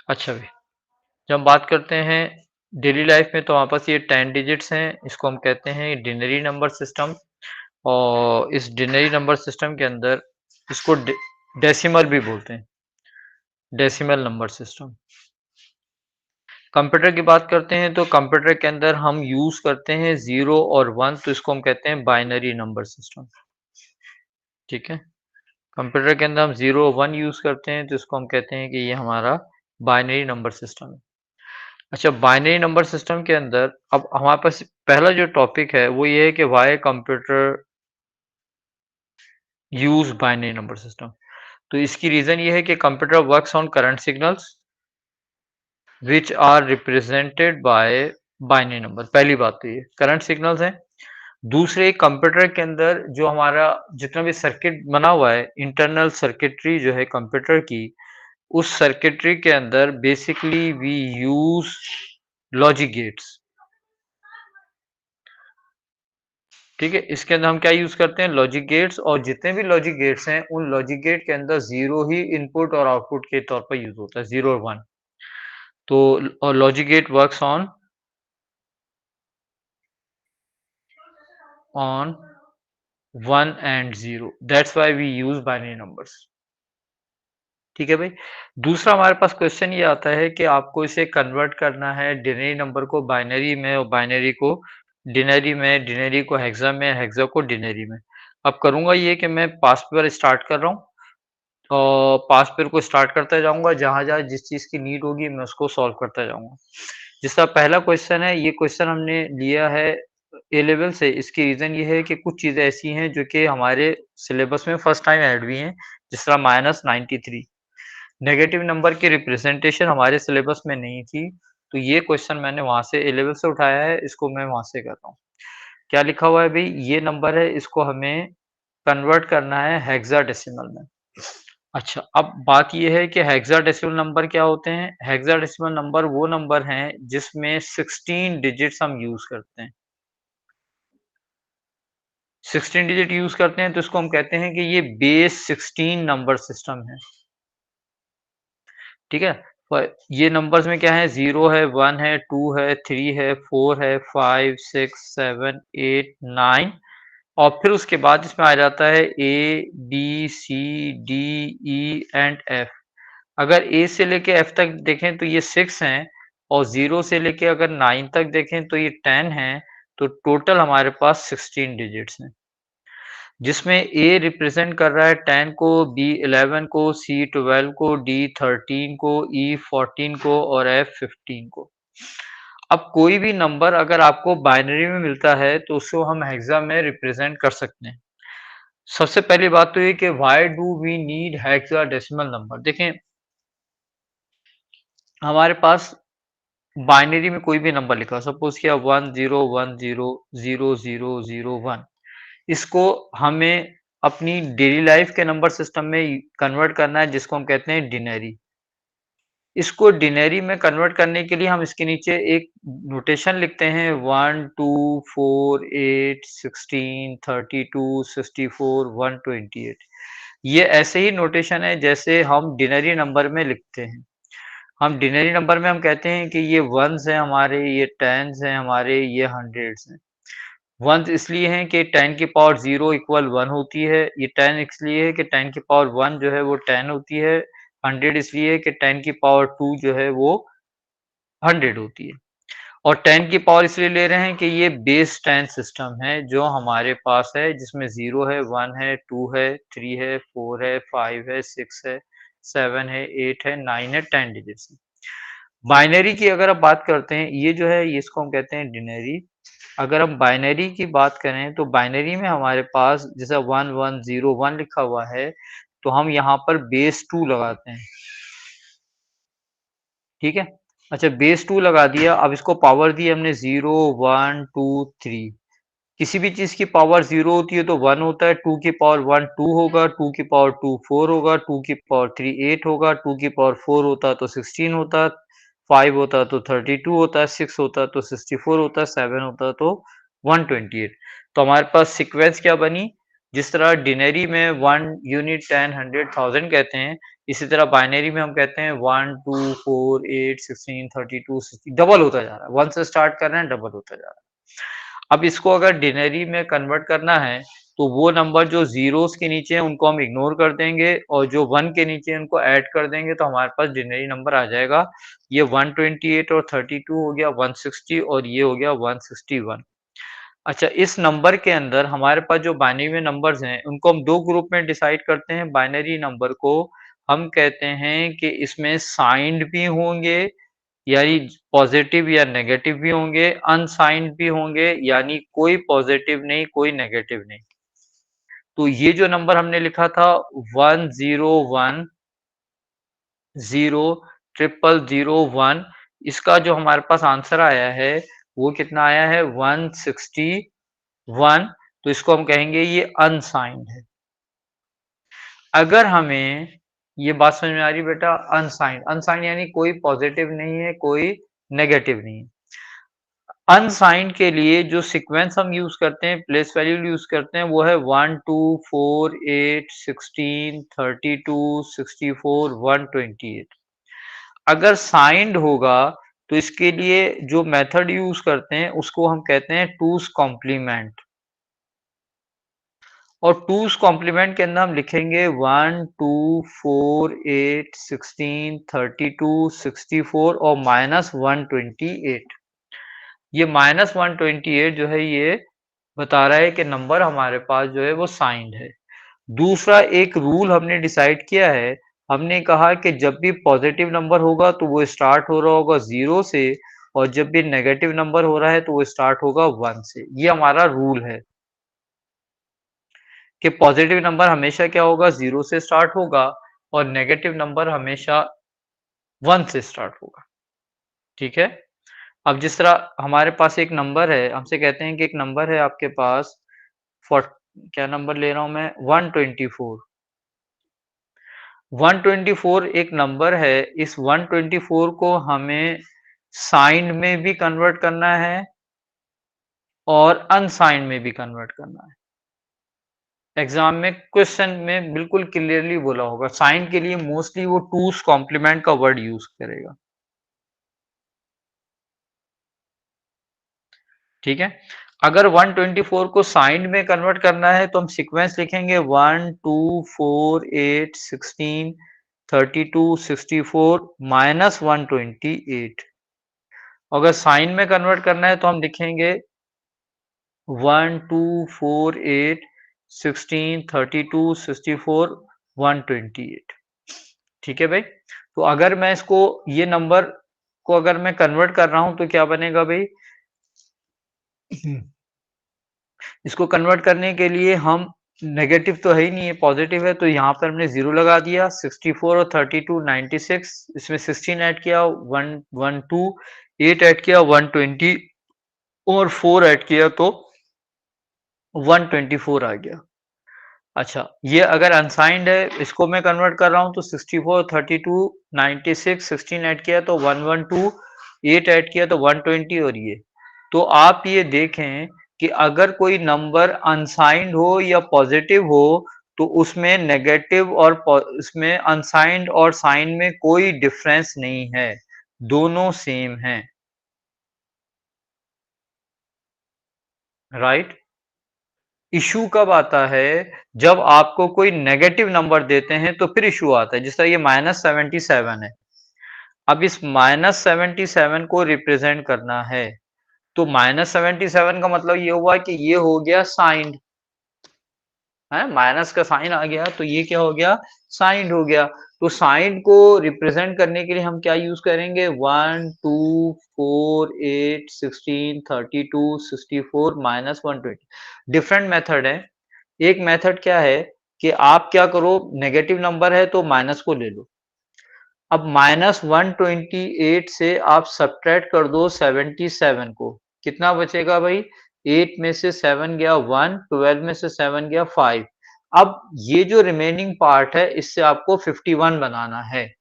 अच्छा भाई, जब हम बात करते हैं डेली लाइफ में तो हमारे पास ये 10 डिजिट्स हैं, इसको हम कहते हैं डिनरी नंबर सिस्टम। और इस डिनरी नंबर सिस्टम के अंदर इसको डेसिमल भी बोलते हैं, डेसिमल नंबर सिस्टम। कंप्यूटर की बात करते हैं तो कंप्यूटर के अंदर हम यूज करते हैं 0 और 1, तो इसको हम कहते हैं बाइनरी नंबर सिस्टम। ठीक है, कंप्यूटर के अंदर हम 0 1 यूज करते हैं तो इसको हम कहते हैं कि ये हमारा बाइनरी नंबर सिस्टम है। अच्छा, बाइनरी नंबर सिस्टम के अंदर अब हमारे पास पहला जो टॉपिक है वो ये है कि why computer use binary number system. तो इसकी रीजन ये है कि computer works on current signals which are represented by binary number. पहली बात तो ये करंट सिग्नल्स हैं। दूसरे, कंप्यूटर के अंदर जो हमारा जितना भी सर्किट बना हुआ है, इंटरनल सर्किटरी जो है कंप्यूटर की, उस सर्किटरी के अंदर basically we use logic gates. ठीक है, इसके अंदर हम क्या यूज करते हैं, लॉजिक गेट्स। और जितने भी लॉजिक गेट्स हैं उन लॉजिक गेट के अंदर जीरो ही इनपुट और आउटपुट के तौर पर यूज होता है, 0 और 1। तो और logic gate works on 1 and 0, that's why we use binary numbers. ठीक है भाई। दूसरा हमारे पास क्वेश्चन ये आता है कि आपको इसे कन्वर्ट करना है डिनरी नंबर को बाइनरी में, और बाइनरी को डिनरी में, डिनरी को हेक्सा में, हेक्सा को डिनरी में। अब करूंगा ये कि मैं पास पर स्टार्ट कर रहा हूँ और पास पेयर को स्टार्ट करता जाऊंगा, जहां जहां जिस चीज की नीड होगी मैं उसको सॉल्व करता जाऊंगा। जिसका पहला क्वेश्चन है, ये क्वेश्चन हमने लिया है ए लेवल से। इसकी रीजन ये है कि कुछ चीजें ऐसी हैं जो कि हमारे सिलेबस में फर्स्ट टाइम ऐड हुई हैं, जिस तरह -93। नेगेटिव नंबर की रिप्रेजेंटेशन हमारे सिलेबस में नहीं थी, तो ये क्वेश्चन मैंने वहां से ए लेवल से उठाया है, इसको मैं वहां से कर रहा हूँ। क्या लिखा हुआ है भाई, ये नंबर है, इसको हमें कन्वर्ट करना है हेक्साडेसिमल में। अच्छा, अब बात ये है कि हेक्साडेसिमल नंबर क्या होते हैं। हेक्साडेसिमल नंबर वो नंबर हैं जिसमें 16 डिजिट्स हम यूज करते हैं। 16 डिजिट यूज करते हैं तो इसको हम कहते हैं कि ये बेस 16 नंबर सिस्टम है। ठीक है, पर ये नंबर्स में क्या है, 0 है, 1 है, 2 है, 3 है, 4 है, 5 6 7 8 9, और फिर उसके बाद इसमें आ जाता है A B C D E and F. अगर ए से लेके एफ तक देखें तो ये 6 हैं, और 0 से लेके अगर 9 तक देखें तो ये 10 हैं। तो टोटल हमारे पास 16 डिजिट्स हैं, जिसमें ए रिप्रेजेंट कर रहा है 10 को, बी 11 को, सी 12 को, डी 13 को, ई 14 को और एफ 15 को। अब कोई भी नंबर अगर आपको बाइनरी में मिलता है तो उसको हम हेक्सा में रिप्रेजेंट कर सकते हैं। सबसे पहली बात तो ये कि why do we need hexadecimal number. देखें, हमारे पास बाइनरी में कोई भी नंबर लिखा, सपोज किया 10100001, इसको हमें अपनी डेली लाइफ के नंबर सिस्टम में कन्वर्ट करना है, जिसको हम कहते हैं डिनरी। इसको डिनरी में कन्वर्ट करने के लिए हम इसके नीचे एक नोटेशन लिखते हैं, 1 2 4 8 16 32 64 128। ये ऐसे ही नोटेशन है जैसे हम डिनरी नंबर में लिखते हैं। हम डिनरी नंबर में हम कहते हैं कि ये वंस हैं हमारे, ये टेंस हैं हमारे, ये हंड्रेड्स हैं। वंस इसलिए हैं कि 10 की पावर 0 इक्वल 1 होती है, ये 10 इसलिए है कि 10 की पावर 1 जो है वो 10 होती है, 100 इसलिए है कि 10 की पावर 2 जो है वो 100 होती है। और 10 की पावर इसलिए ले रहे हैं कि ये बेस 10 सिस्टम है जो हमारे पास है, जिसमें 0 है, 1 है, 2 है, 3 है, 4 है, 5 है, 6 है, 7 है, 8 है, 9 है, 10 डिजिट्स है। बाइनरी की अगर आप बात करते हैं, ये जो है ये इसको हम कहते हैं डिनरी। अगर हम बाइनरी की बात करें तो बाइनरी में हमारे पास जैसा 1101 लिखा हुआ है, तो हम यहाँ पर बेस 2 लगाते हैं। ठीक है, अच्छा बेस 2 लगा दिया, अब इसको पावर दी हमने 0 1 2 3। किसी भी चीज की पावर 0 होती है तो 1 होता है, 2 की पावर 1 2 होगा, 2 की पावर 2 4 होगा, 2 की पावर 3 8 होगा, 2 की पावर 4 होता तो 16 होता, 5 होता तो 32 होता, 6 होता तो 64 होता, 7 होता तो 128। तो हमारे पास सीक्वेंस क्या बनी, जिस तरह डिनरी में 1 यूनिट 10 100 1000 कहते हैं, इसी तरह बाइनरी में हम कहते हैं 1 2 4 8 16 32 60 डबल होता जा रहा है। 1 से स्टार्ट कर रहे हैं, डबल होता जा रहा है। अब इसको अगर डिनरी में कन्वर्ट करना है, तो वो नंबर जो ज़ीरोज़ के नीचे हैं उनको हम इग्नोर कर देंगे और जो 1 के नीचे हैं उनको ऐड कर देंगे, तो हमारे पास डिनरी नंबर आ जाएगा। ये 128 और 32 हो गया 160 और ये हो गया 161। अच्छा, इस नंबर के अंदर हमारे पास जो बाइनरी में नंबर्स हैं, उनको हम 2 ग्रुप में डिसाइड करते हैं। बाइनरी नंबर को हम कहते हैं कि इसमें साइन्ड भी होंगे, यानी पॉजिटिव या नेगेटिव भी होंगे, अनसाइन्ड भी होंगे, यानी कोई पॉजिटिव नहीं, कोई नेगेटिव नहीं। तो ये जो नंबर हमने लिखा था 101 0 ट्रिपल 01, इसका जो हमारे पास आंसर आया है, वो कितना आया है 161। तो इसको हम कहेंगे ये अनसाइन्ड है। अगर हमें ये बात समझ में आ रही बेटा, अनसाइन्ड अनसाइन्ड यानी कोई पॉजिटिव नहीं है, कोई नेगेटिव नहीं है। अनसाइन्ड के लिए जो सीक्वेंस हम यूज करते हैं, प्लेस वैल्यू यूज करते हैं, वो है 1 2 4 8 16 32 64 128। अगर साइन्ड होगा तो इसके लिए जो मेथड यूज करते हैं उसको हम कहते हैं टूस कॉम्प्लीमेंट। और टूस कॉम्प्लीमेंट के अंदर हम लिखेंगे 1 2 4 8 16 32 64 और -128। ये -128 जो है ये बता रहा है कि नंबर हमारे पास जो है वो साइंड है। दूसरा एक रूल हमने डिसाइड किया है, हमने कहा कि जब भी पॉजिटिव नंबर होगा तो वो स्टार्ट हो रहा होगा 0 से, और जब भी नेगेटिव नंबर हो रहा है तो वो स्टार्ट होगा 1 से। ये हमारा रूल है कि पॉजिटिव नंबर हमेशा क्या होगा 0 से स्टार्ट होगा और नेगेटिव नंबर हमेशा 1 से स्टार्ट होगा। ठीक है? अब जिस तरह हमारे पास एक नंबर है, हमसे कहते हैं कि एक नंबर है आपके पास फॉर क्या नंबर ले रहा हूं मैं 124। 124 एक नंबर है, इस 124 को हमें साइंड में भी कन्वर्ट करना है और अनसाइंड में भी कन्वर्ट करना है। एग्जाम में क्वेश्चन में बिल्कुल क्लियरली बोला होगा, साइंड के लिए मोस्टली वो टूस कॉम्प्लीमेंट का वर्ड यूज करेगा। ठीक है? अगर 124 को साइंड में कन्वर्ट करना है तो हम सीक्वेंस लिखेंगे 1 2 4 8 16 32 64 -128। अगर साइन में कन्वर्ट करना है तो हम लिखेंगे 1 2 4 8 16 32 64 128। ठीक है भाई? तो अगर मैं इसको ये नंबर को अगर मैं कन्वर्ट कर रहा हूं तो क्या बनेगा भाई? इसको कन्वर्ट करने के लिए हम नेगेटिव तो है ही नहीं है, पॉजिटिव है, तो यहाँ पर हमने 0 लगा दिया। 64 और 32 96, इसमें 16 ऐड किया 112, 8 ऐड किया 120 और 4 ऐड किया तो 124 आ गया। अच्छा, ये अगर अनसाइंड है, इसको मैं कन्वर्ट कर रहा हूँ तो 64 32 96 16 ऐड किया तो 112, 8 ऐड किया तो 120 और ये। तो आप ये देखें कि अगर कोई नंबर अनसाइंड हो या पॉजिटिव हो तो उसमें नेगेटिव और इसमें अनसाइंड और साइन में कोई डिफरेंस नहीं है, दोनों सेम हैं। राइट? इशू कब आता है? जब आपको कोई नेगेटिव नंबर देते हैं तो फिर इशू आता है। जिस तरह ये -77 है। अब इस -77 को रिप्रेजेंट करना है, तो -77 का मतलब ये हुआ कि ये हो गया साइंड है, माइनस का साइन आ गया तो ये क्या हो गया? साइंड हो गया। तो साइंड को रिप्रेजेंट करने के लिए हम क्या यूज करेंगे? 1 2 4 8 16 32 64 -120। डिफरेंट मेथड है। एक मेथड क्या है कि आप क्या करो, नेगेटिव नंबर है तो माइनस को ले लो। अब -128 से आप सब्ट्रैक्ट कर दो 77 को, कितना बचेगा भाई? 8 में से 7 गया 1, 12 में से 7 गया 5। अब ये जो रिमेनिंग पार्ट है इससे आपको 51 बनाना है।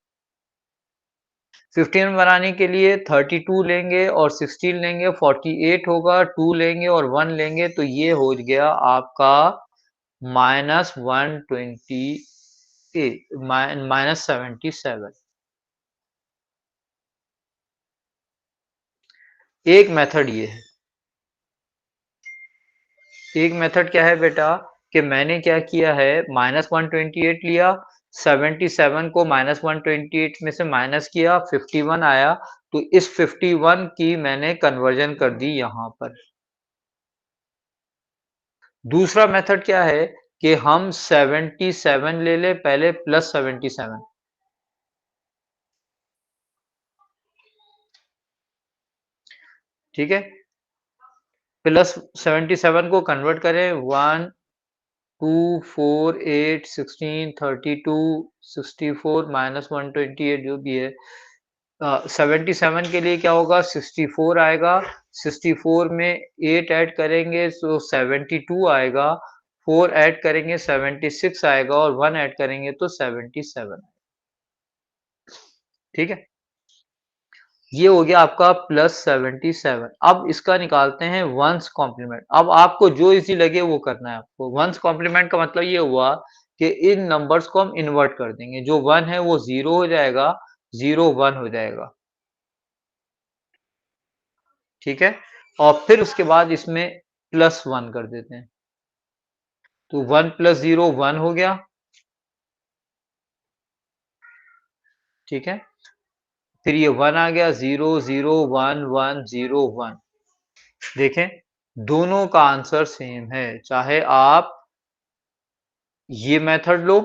51 बनाने के लिए 32 लेंगे और 16 लेंगे, 48 होगा, 2 लेंगे और 1 लेंगे, तो ये हो गया आपका माइनस 128 माइनस 77। एक मेथड ये है। एक मेथड क्या है बेटा कि मैंने क्या किया है, माइनस 128 लिया, 77 को माइनस 128 में से माइनस किया, 51 आया, तो इस 51 की मैंने कन्वर्जन कर दी यहां पर। दूसरा मेथड क्या है कि हम 77 ले ले पहले प्लस 77। ठीक है, प्लस 77 को कन्वर्ट करें, 1 2 4 8 16 32 64 माइनस 128 जो भी है। 77 के लिए क्या होगा, 64 आएगा, 64 में 8 ऐड करेंगे तो 72 आएगा, 4 ऐड करेंगे 76 आएगा, और 1 ऐड करेंगे तो 77। ठीक है, ये हो गया आपका प्लस 77। अब इसका निकालते हैं वंस कॉम्प्लीमेंट। अब आपको जो इजी लगे वो करना है आपको। वंस कॉम्प्लीमेंट का मतलब ये हुआ कि इन नंबर्स को हम इन्वर्ट कर देंगे, जो 1 है वो 0 हो जाएगा, 0 1 हो जाएगा। ठीक है, और फिर उसके बाद इसमें प्लस 1 कर देते हैं, तो 1 प्लस 0 1 हो गया। ठीक है, फिर ये 1 आ गया, 0 0 1 1 0 1। देखें, दोनों का आंसर सेम है, चाहे आप ये मेथड लो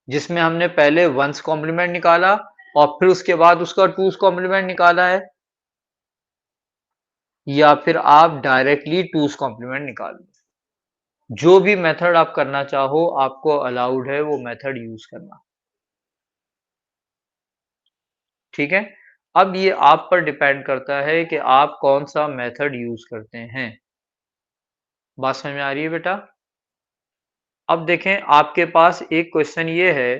जिसमें हमने पहले वंस कॉम्प्लीमेंट निकाला और फिर उसके बाद उसका टूस कॉम्प्लीमेंट निकाला है, या फिर आप डायरेक्टली टूस कॉम्प्लीमेंट निकाल लो। जो भी मेथड आप करना चाहो आपको अलाउड है वो मेथड यूज करना। ठीक है, अब ये आप पर डिपेंड करता है कि आप कौन सा मेथड यूज करते हैं। बात समझ में आ रही है बेटा? अब देखें, आपके पास एक क्वेश्चन ये है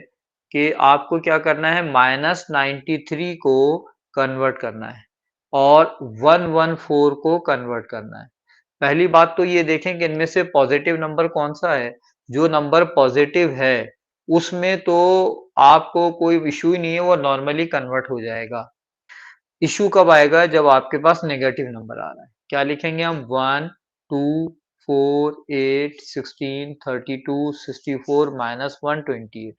कि आपको क्या करना है, माइनस 93 को कन्वर्ट करना है और 114 को कन्वर्ट करना है। पहली बात तो ये देखें कि इनमें से पॉजिटिव नंबर कौन सा है। जो नंबर पॉजिटिव है उसमें तो आपको कोई इशू ही नहीं है, वो नॉर्मली कन्वर्ट हो जाएगा। इशू कब आएगा, जब आपके पास नेगेटिव नंबर आ रहा है। क्या लिखेंगे हम, 1 2 4 8 16 32 64 माइनस 128।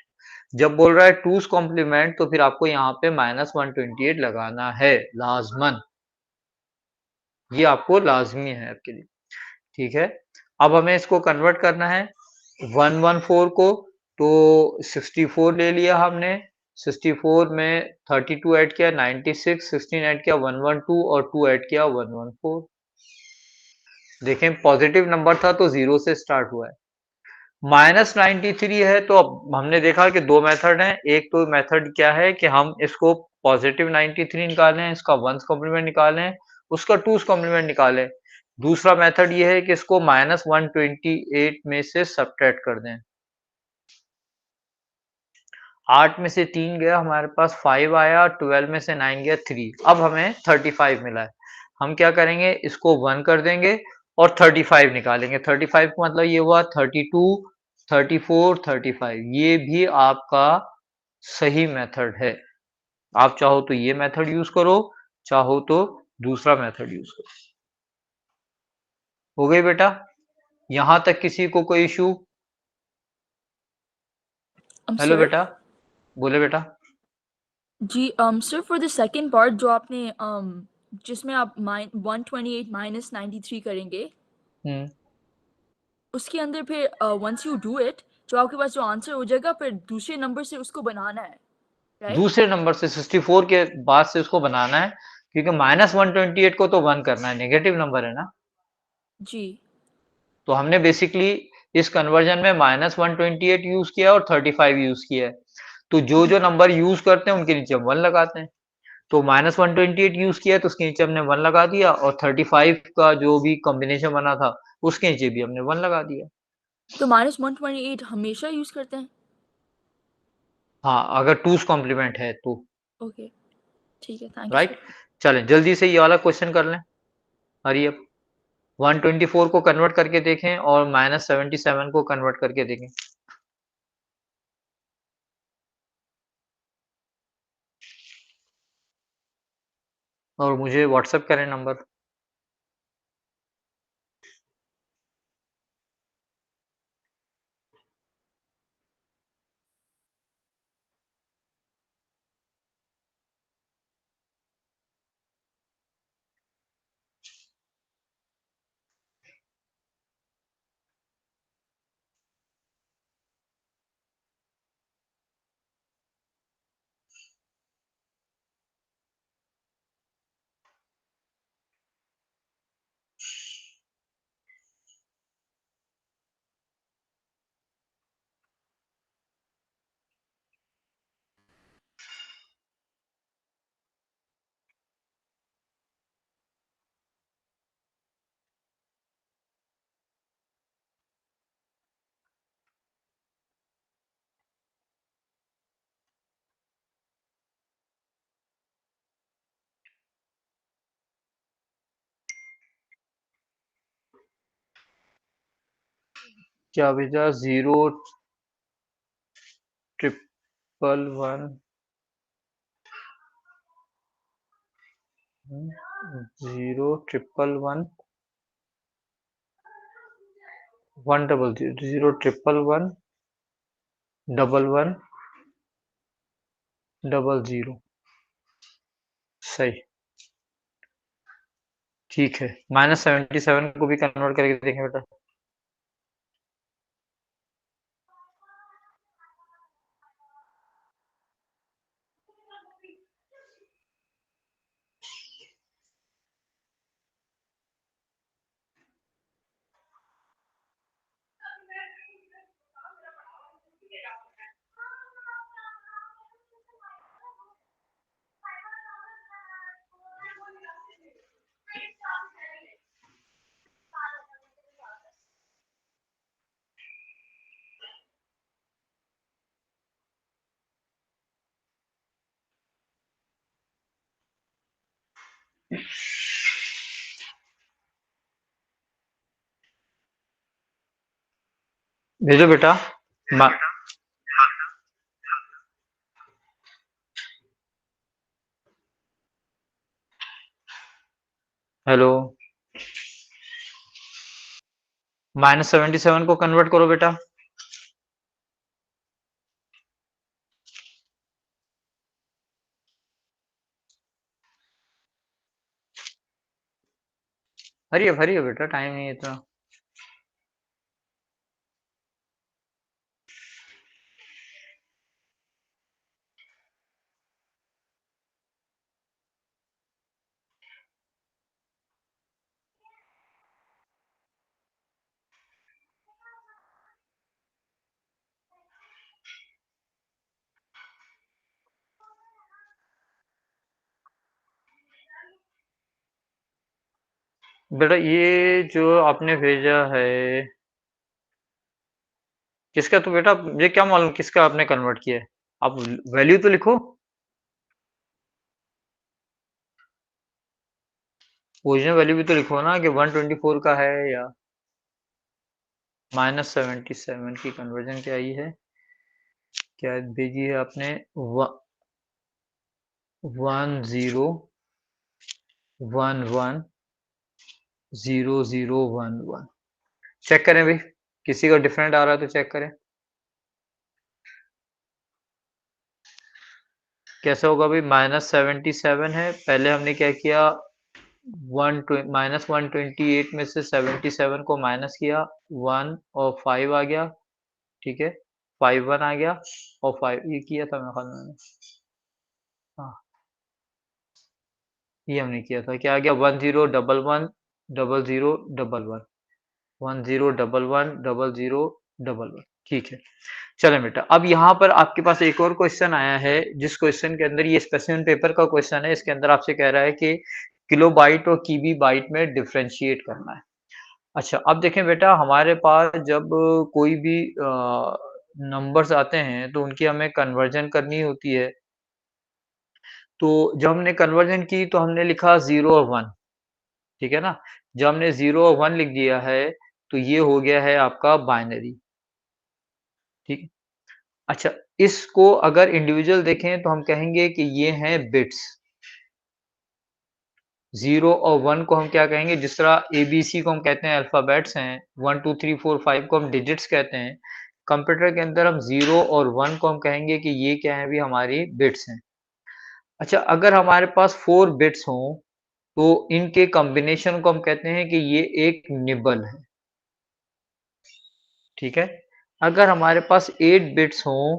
जब बोल रहा है टूस कॉम्प्लीमेंट तो फिर आपको यहाँ पे माइनस 128 लगाना है लाजमन, ये आपको लाजमी है आपके लिए। ठीक है, अब हमें इसको कन्वर्ट करना है 114 को, तो 64 ले लिया हमने, 64 में 32 ऐड किया 96, 16 ऐड किया 112 और 2 ऐड किया 114। देखें, पॉजिटिव नंबर था तो 0 से स्टार्ट हुआ है। माइनस 93 है तो अब हमने देखा कि दो मेथड हैं। एक तो मेथड क्या है कि हम इसको पॉजिटिव 93 निकालें, इसका वंस कॉम्प्लीमेंट निकालें, उसका टूस कॉम्प्लीमेंट निकालें। दूसरा मेथड ये है कि इसको माइनस 128 में से सब्ट्रैक्ट कर दें। 8 में से 3 गया, हमारे पास 5 आया, 12 में से 9 गया 3, अब हमें 35 मिला है। हम क्या करेंगे, इसको 1 कर देंगे और 35 निकालेंगे। 35 का मतलब ये हुआ 32 34 35। ये भी आपका सही मेथड है। आप चाहो तो ये मेथड यूज करो, चाहो तो दूसरा मेथड यूज करो। हो गई बेटा? यहां तक किसी को कोई इशू? हेलो सर बेटा, बोले बेटा। जी sir for the second part जो आपने जिसमें आप 128 माइनस 93 करेंगे हम्म, उसके अंदर फिर वंस यू डू इट जो आपके पास जो आंसर हो जाएगा फिर दूसरे नंबर से उसको बनाना है, राइट? दूसरे नंबर से 64 के बाद से उसको बनाना है, क्योंकि माइनस 128 को तो 1 करना है, नेगेटिव नंबर है ना। जी। तो हमने बेसिकली इस कन्वर्जन में माइनस 128 यूज किया और 35 यूज किया है। तो जो जो नंबर यूज करते हैं उनके नीचे हम 1 लगाते हैं। तो माइनस 128 यूज किया तो उसके नीचे हमने 1 लगा दिया, और 35 का जो भी कॉम्बिनेशन बना था उसके नीचे भी हमने 1 लगा दिया। तो माइनस 128 हमेशा यूज करते हैं? हाँ, अगर टूस कॉम्प्लीमेंट है तो। ओके, ठीक है, थैंक यू राइट, सर। चलें जल्दी से ये वाला क्वेश्चन कर लें। Hurry up. 124 को कन्वर्ट करके देखें और -77 को कन्वर्ट करके देखें। और मुझे व्हाट्सएप करें नंबर। क्या भेजा? 011 011 100 011 11 00। सही, ठीक है। -77 को भी कन्वर्ट करके देखें बेटा। भेजो बेटा। मा हेलो। -77 को कन्वर्ट करो बेटा। हरी अप बेटा, टाइम नहीं है इतना। बेटा ये जो आपने भेजा है किसका, तो बेटा मुझे क्या मालूम किसका आपने कन्वर्ट किया है। आप वैल्यू तो लिखो। ओरिजिनल वैल्यू भी तो लिखो ना कि 124 का है या -77 की कन्वर्जन क्या आई है, क्या भेजी है आपने? 10110011। चेक करें भाई, किसी का डिफरेंट आ रहा है तो चेक करें कैसा होगा भाई। -77 है, पहले हमने क्या किया, 128 में से 77 को माइनस किया, 1 और 5 आ गया, ठीक है, 51 आ गया और 5 ये किया था मेरे ख्याल में मैंने। हाँ, ये हमने किया था, क्या आ गया, 10110011 10110011। ठीक है। चलें बेटा, अब यहाँ पर आपके पास एक और क्वेश्चन आया है, जिस क्वेश्चन के अंदर ये स्पेसिमेन पेपर का क्वेश्चन है, इसके अंदर आपसे कह रहा है कि किलोबाइट और कीबी बाइट में डिफरेंशिएट करना है। अच्छा, अब देखें बेटा, हमारे पास जब कोई भी नंबर्स आते हैं तो उनकी हमें कन्वर्जन करनी होती है। तो जब हमने कन्वर्जन की तो हमने लिखा 0 और 1, ठीक है ना? जब हमने 0 और 1 लिख दिया है, तो ये हो गया है आपका बाइनरी, ठीक? अच्छा, इसको अगर इंडिविजुअल देखें तो हम कहेंगे कि ये हैं बिट्स। 0 और 1 को हम क्या कहेंगे, जिस तरह एबीसी को हम कहते हैं अल्फ़ाबेट्स हैं, 1 2 3 4 5 को हम डिजिट्स कहते हैं, कंप्यूटर के अंदर हम 0 और 1 को हम कहेंगे कि ये क्या है, भी हमारी बिट्स हैं। अच्छा, अगर हमारे पास 4 बिट्स हों, तो इनके कॉम्बिनेशन को हम कहते हैं कि ये एक निबल है, ठीक है? अगर हमारे पास 8 बिट्स हों,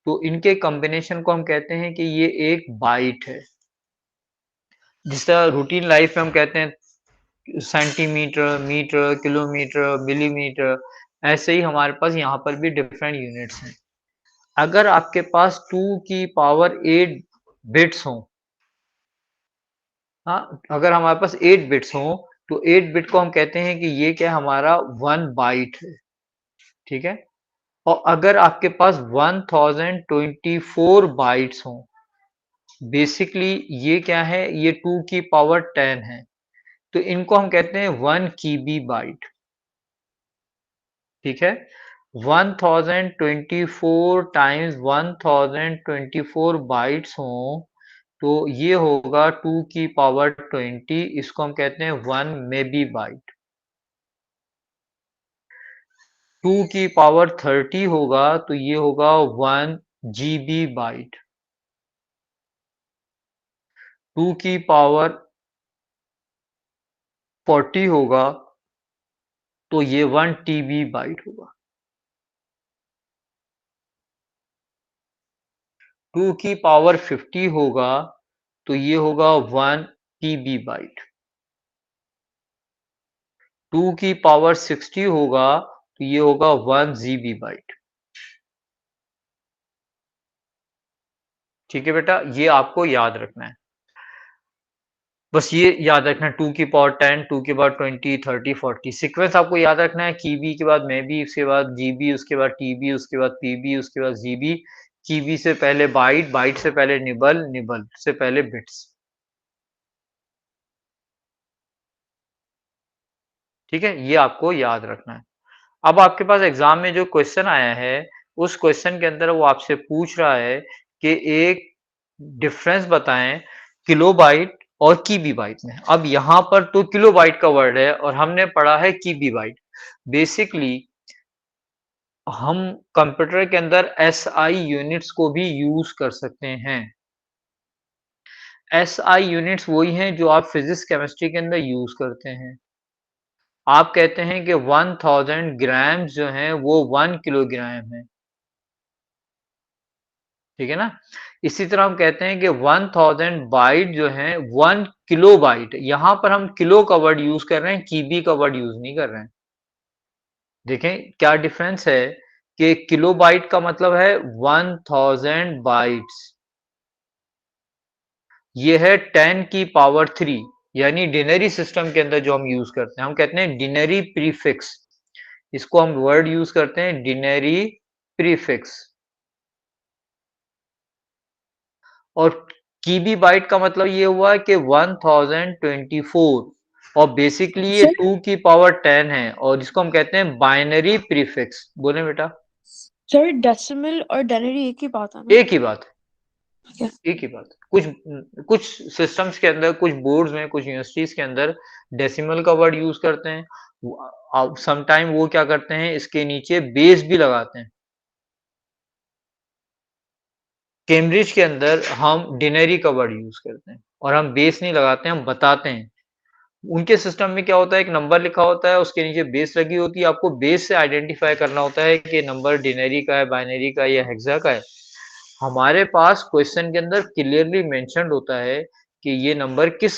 तो इनके कॉम्बिनेशन को हम कहते हैं कि ये एक बाइट है। जिस तरह रूटीन लाइफ में हम कहते हैं सेंटीमीटर, मीटर, किलोमीटर, मिलीमीटर, ऐसे ही हमारे पास यहाँ पर भी डिफरेंट यूनिट्स हैं। अगर आपके पास 2 की पावर 8 बिट्स हों, हाँ, अगर हमारे पास 8 बिट्स हों, तो 8 बिट को हम कहते हैं कि ये क्या है, हमारा 1 बाइट है, ठीक है? और अगर आपके पास 1024 बाइट्स हों, बेसिकली ये क्या है, ये 2 की पावर 10 है, तो इनको हम कहते हैं 1 कीबी बाइट, ठीक है? 1024 टाइम्स 1024 बाइट्स हों, तो ये होगा 2 की पावर 20, इसको हम कहते हैं 1 मेबी बाइट। 2 की पावर 30 होगा, तो ये होगा 1 जीबी बाइट। 2 की पावर 40 होगा, तो ये 1 टीबी बाइट होगा। 2 की पावर 50 होगा, तो ये होगा 1 टीबी बाइट। 2 की पावर 60 होगा, तो ये होगा 1 जीबी बाइट। ठीक है बेटा, ये आपको याद रखना है। बस ये याद रखना है, 2 की पावर 10, 2 की पावर 20, 30, 40 सीक्वेंस आपको याद रखना है। कीबी के बाद मेबी, उसके बाद जीबी, उसके बाद टीबी, उसके बाद पीबी, उसके बाद जीबी। कीबी से पहले बाइट, बाइट से पहले निबल, निबल से पहले बिट्स। ठीक है, ये आपको याद रखना है। अब आपके पास एग्जाम में जो क्वेश्चन आया है, उस क्वेश्चन के अंदर वो आपसे पूछ रहा है कि एक डिफरेंस बताएं किलोबाइट और कीबी बाइट में। अब यहां पर तो किलोबाइट का वर्ड है और हमने पढ़ा है कीबी बाइट। बेसिकली हम कंप्यूटर के अंदर एसआई यूनिट्स को भी यूज कर सकते हैं। एसआई यूनिट्स वही हैं जो आप फिजिक्स केमिस्ट्री के अंदर यूज करते हैं। आप कहते हैं कि 1000 ग्राम्स जो हैं वो 1 किलोग्राम है, ठीक है ना? इसी तरह हम कहते हैं कि 1000 बाइट जो है 1 किलो बाइट। यहां पर हम किलो का वर्ड यूज कर रहे हैं, कीबी का वर्ड यूज नहीं कर रहे हैं। देखें क्या डिफरेंस है कि किलो बाइट का मतलब है 1000 बाइट्स, ये है 10 की पावर 3, यानी डिनरी सिस्टम के अंदर जो हम यूज करते हैं, हम कहते हैं डिनरी प्रीफिक्स। इसको हम वर्ड यूज करते हैं डिनरी प्रीफिक्स। और कीबी बाइट का मतलब ये हुआ कि 1024, और बेसिकली ये सर 2 की पावर 10 है, और जिसको हम कहते हैं बाइनरी प्रीफिक्स। बोले बेटा? सर डेसिमल और डेनरी एक ही बात है ना? एक ही बात है, क्या? एक ही बात है। कुछ सिस्टम्स के अंदर, कुछ बोर्ड्स में, कुछ यूनिवर्सिटीज के अंदर डेसिमल का वर्ड यूज करते हैं। समटाइम वो क्या करते हैं, इसके नीचे बेस भी लगाते हैं। कैम्ब्रिज के अंदर हम डिनरी का वर्ड यूज करते हैं, और हम बेस नहीं लगाते हैं, हम बताते हैं। उनके सिस्टम में क्या होता है, एक नंबर लिखा होता है, उसके नीचे बेस लगी होती है, आपको बेस से आइडेंटिफाई करना होता है कि नंबर डिनरी का है, बाइनरी का है या हेक्सा का है। हमारे पास क्वेश्चन के अंदर क्लियरली मेंशन्ड होता है कि ये नंबर किस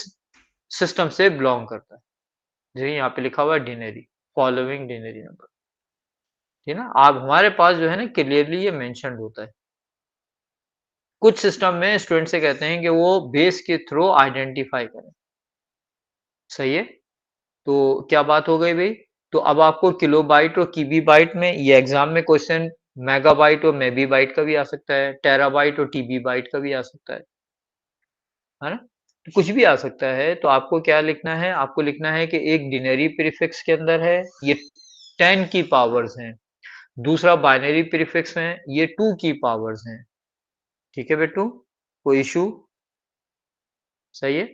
सिस्टम से बिलोंग करता है। जैसे यहाँ पे लिखा हुआ है डिनरी, फॉलोइंग डिनरी नंबर, ठीक है ना? आप हमारे पास जो है ना क्लियरली ये मेंशन्ड होता है। कुछ सिस्टम में स्टूडेंट से कहते हैं कि वो बेस के थ्रू आइडेंटिफाई करें। सही है? तो क्या बात हो गई भाई? तो अब आपको किलोबाइट और कीबी बाइट में, ये एग्जाम में क्वेश्चन मेगाबाइट और मेबी बाइट का भी आ सकता है, टेराबाइट और टीबी बाइट का भी आ सकता है ना? तो कुछ भी आ सकता है, तो आपको क्या लिखना है? आपको लिखना है कि एक डिनरी प्रीफिक्स के अंदर है, ये 10 की पावर्स हैं। दूसरा बाइनरी प्रीफिक्स में ये 2 की पावर्स हैं। ठीक है बेटू? कोई इश्यू? सही है।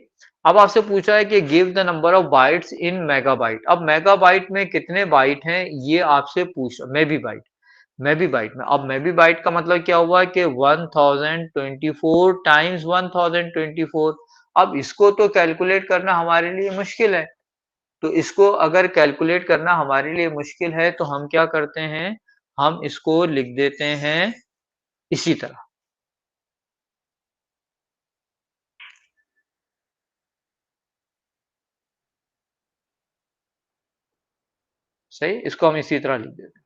अब आपसे पूछा है कि give the number of bytes in megabyte. अब मेगाबाइट में कितने बाइट हैं ये आपसे पूछ मेबी बाइट में। अब मेबी बाइट का मतलब क्या हुआ कि 1024 टाइम्स 1024। अब इसको तो कैलकुलेट करना हमारे लिए मुश्किल है। तो इसको अगर कैलकुलेट करना हमारे लिए मुश्किल है तो हम क्या करते हैं, हम इसको लिख देते हैं इसी तरह। सही, इसको हम इसी तरह लिख देते हैं।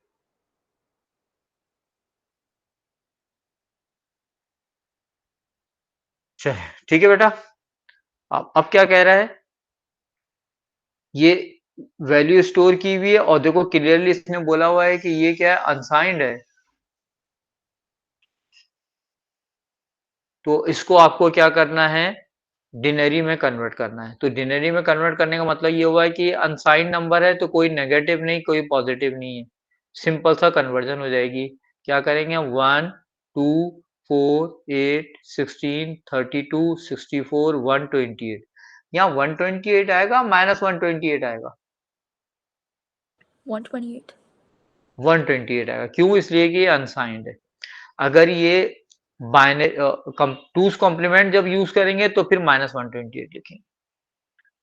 चलिए ठीक है बेटा। अब क्या कह रहा है, ये वैल्यू स्टोर की हुई है और देखो क्लियरली इसने बोला हुआ है कि ये क्या है, अनसाइंड है। तो इसको आपको क्या करना है, डिनरी में कन्वर्ट करना है। तो डिनरी में कन्वर्ट करने का मतलब ये हुआ है कि अनसाइंड नंबर है तो कोई नेगेटिव नहीं कोई पॉजिटिव नहीं है, सिंपल सा कन्वर्जन हो जाएगी। क्या करेंगे हम, 1 2 4 8 16 32 64 128, यहाँ 128 आएगा -128 आएगा, 128। 128 आएगा। क्यों? इसलिए कि ये अनसाइंड है। अगर ये बाइनरी टूस कॉम्प्लीमेंट जब यूज करेंगे तो फिर -128 लिखेंगे।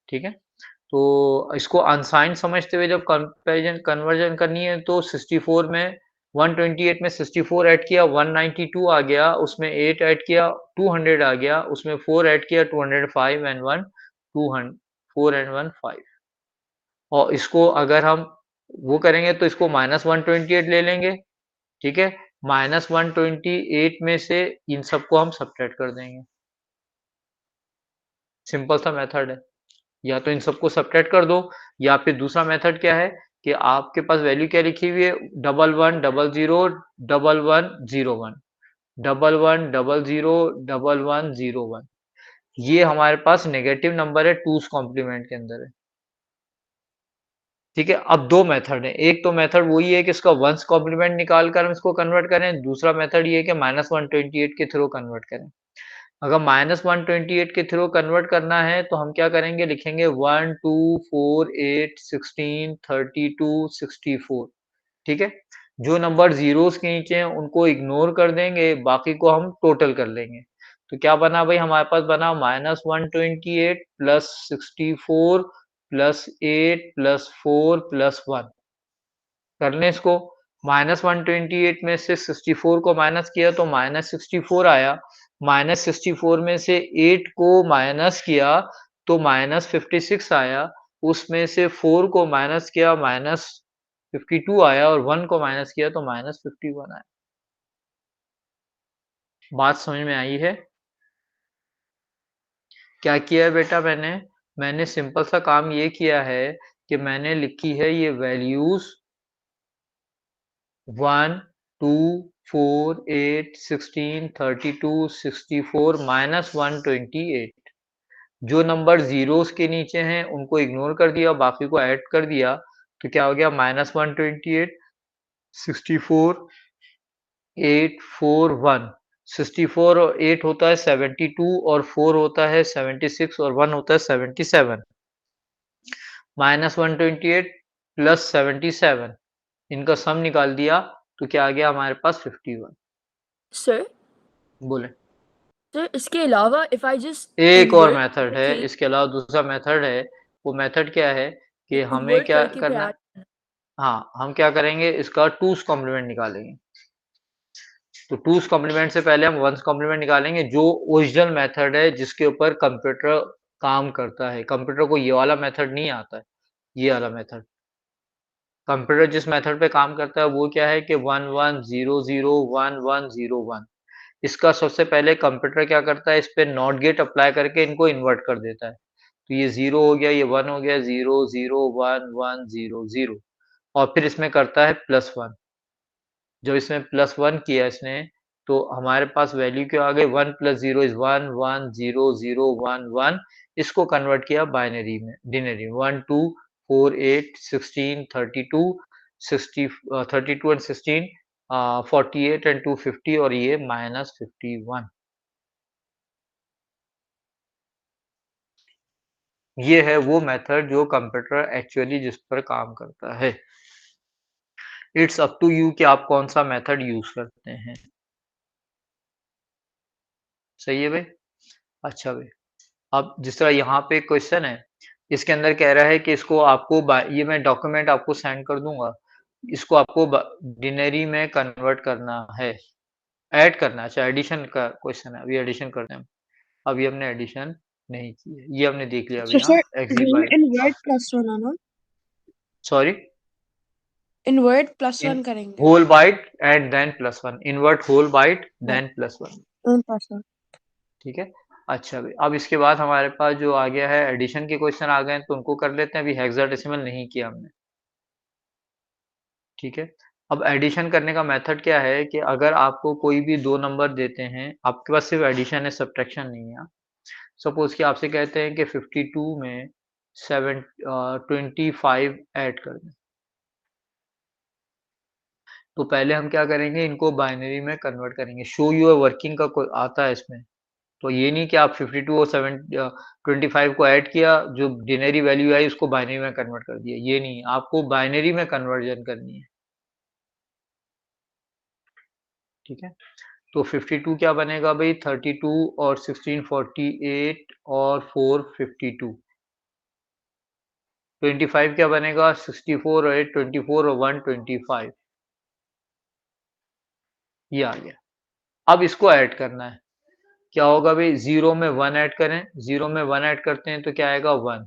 ठीक है, तो इसको अनसाइंड समझते हुए जब कंपेरिजन कन्वर्जन करनी है तो 64 में 128 में 64 ऐड किया 192 आ गया, उसमें 8 ऐड किया 200 आ गया, उसमें 4 ऐड किया 205 एंड 1 200 4 एंड 1 5। और इसको अगर हम वो करेंगे तो इसको -128 ले लेंगे। ठीक है, -128 में से इन सबको हम सब्ट्रैक्ट कर देंगे। सिंपल सा मेथड है। या तो इन सबको सब्ट्रैक्ट कर दो, या फिर दूसरा मेथड क्या है कि आपके पास वैल्यू क्या लिखी हुई है, 1100 1101 1100 1101, ये हमारे पास नेगेटिव नंबर है टूस कॉम्प्लीमेंट के अंदर है। ठीक है, अब दो मेथड है, एक तो मेथड वही है कि इसका वंस कॉम्प्लीमेंट निकाल कर हम इसको कन्वर्ट करें, दूसरा मेथड ये है कि -128 के थ्रू कन्वर्ट करें। अगर -128 के थ्रू कन्वर्ट करना है तो हम क्या करेंगे, लिखेंगे 1 2 4 8 16 32 64। ठीक है, जो नंबर जीरोस के नीचे हैं उनको इग्नोर कर देंगे, बाकी को हम टोटल कर लेंगे। तो क्या बना भाई, हमारे पास बना -128 प्लस 64 प्लस 8 प्लस 4 प्लस 1। कर लें इसको, -128 में से 64 को माइनस किया तो -64 आया, -64 में से 8 को माइनस किया तो -56 आया, उसमें से 4 को माइनस किया -52 आया और 1 को माइनस किया तो -51 आया। बात समझ में आई है? क्या किया है बेटा मैंने? मैंने सिंपल सा काम ये किया है कि मैंने लिखी है ये वैल्यूज 1 2 4 8 16 32 64 -128। जो नंबर जीरोस के नीचे हैं उनको इग्नोर कर दिया, बाकी को ऐड कर दिया, तो क्या हो गया, -128 64 8 4 1। 64 और 8 होता है 72 और 4 होता है 76 और 1 होता है 77। -128 प्लस 77, इनका सम निकाल दिया तो क्या आ गया हमारे पास 51। सर बोले, सर इसके अलावा इफ आई जस्ट एक और इन्वर्ट मेथड है, करके इसके अलावा दूसरा मेथड है। वो मेथड क्या है कि हमें इन्वर्ट क्या करके फिर करना है, ऐड करना। हाँ हम क्या करेंगे, इसका टूस कॉम्प्लीमेंट निकालेंगे। तो टूस कॉम्प्लीमेंट से पहले हम वंस कॉम्प्लीमेंट निकालेंगे, जो ओरिजिनल मेथड है जिसके ऊपर कंप्यूटर काम करता है। कंप्यूटर को ये वाला मेथड नहीं आता है, ये वाला मेथड। कंप्यूटर जिस मेथड पे काम करता है वो क्या है कि 1100 1101। इसका सबसे पहले कंप्यूटर क्या करता है, इस पे नॉट गेट अप्लाई करके इनको इन्वर्ट कर देता है। तो ये 0 हो गया, ये 1 हो गया, 0 0 1 1 0 0, और फिर इसमें करता है +1। जब इसमें +1 किया इसने तो हमारे पास वैल्यू क्या आ गई, 1 + 0 इज 1, 1 0 0 1 1। इसको कन्वर्ट किया बाइनरी में, डिनरी 1 2 4 8 16 32 60 32 एंड 16 48 एंड 250 और ये -51। ये है वो मेथड जो कंप्यूटर एक्चुअली जिस पर काम करता है। इट्स अप टू यू कि आप कौन सा मेथड यूज करते हैं। सही है भाई। अच्छा भाई, अब जिस तरह यहाँ पे क्वेश्चन है, इसके अंदर कह रहा है कि इसको आपको ये मैं डॉक्यूमेंट आपको सेंड कर दूंगा, इसको आपको डिनरी में कन्वर्ट करना है, ऐड करना है। अच्छा, एडिशन का क्वेश्चन है, अभी एडिशन करते हैं। अभी हमने एडिशन नहीं की है, ये हमने देख लिया अभी। So यहाँ sir, exit word by, in word +1 है ना? सॉरी, In word +1 इन करेंगे। Whole byte and then +1, invert whole byte हाँ, देन +1। +1। ठीक है। अच्छा भाई, अब इसके बाद हमारे पास जो आ गया है एडिशन के क्वेश्चन आ गए हैं, तो उनको कर लेते हैं। अभी हेक्साडेसिमल नहीं किया हमने। ठीक है। अब एडिशन करने का मेथड क्या है कि अगर आपको कोई भी दो नंबर देते हैं, आपके पास सिर्फ एडिशन है, सब्ट्रैक्शन नहीं है। सपोज कि आपसे कहते हैं कि 52 में 25 ऐड कर दें, तो पहले हम क्या करेंगे, इनको बाइनरी में कन्वर्ट करेंगे। शो यूर वर्किंग का कोई आता है इसमें, तो ये नहीं कि आप 52 और 25 को ऐड किया, जो डिनरी वैल्यू आई उसको बाइनरी में कन्वर्ट कर दिया, ये नहीं, आपको बाइनरी में कन्वर्जन करनी है। ठीक है। तो 52 क्या बनेगा भाई, 32 और 16 48 और 4 52। 25 क्या बनेगा, 64 और 8 24 और 1 25। ये आ गया। अब इसको ऐड करना है। क्या होगा भाई, जीरो में 1 ऐड करें, जीरो में 1 ऐड करते हैं तो क्या आएगा 1।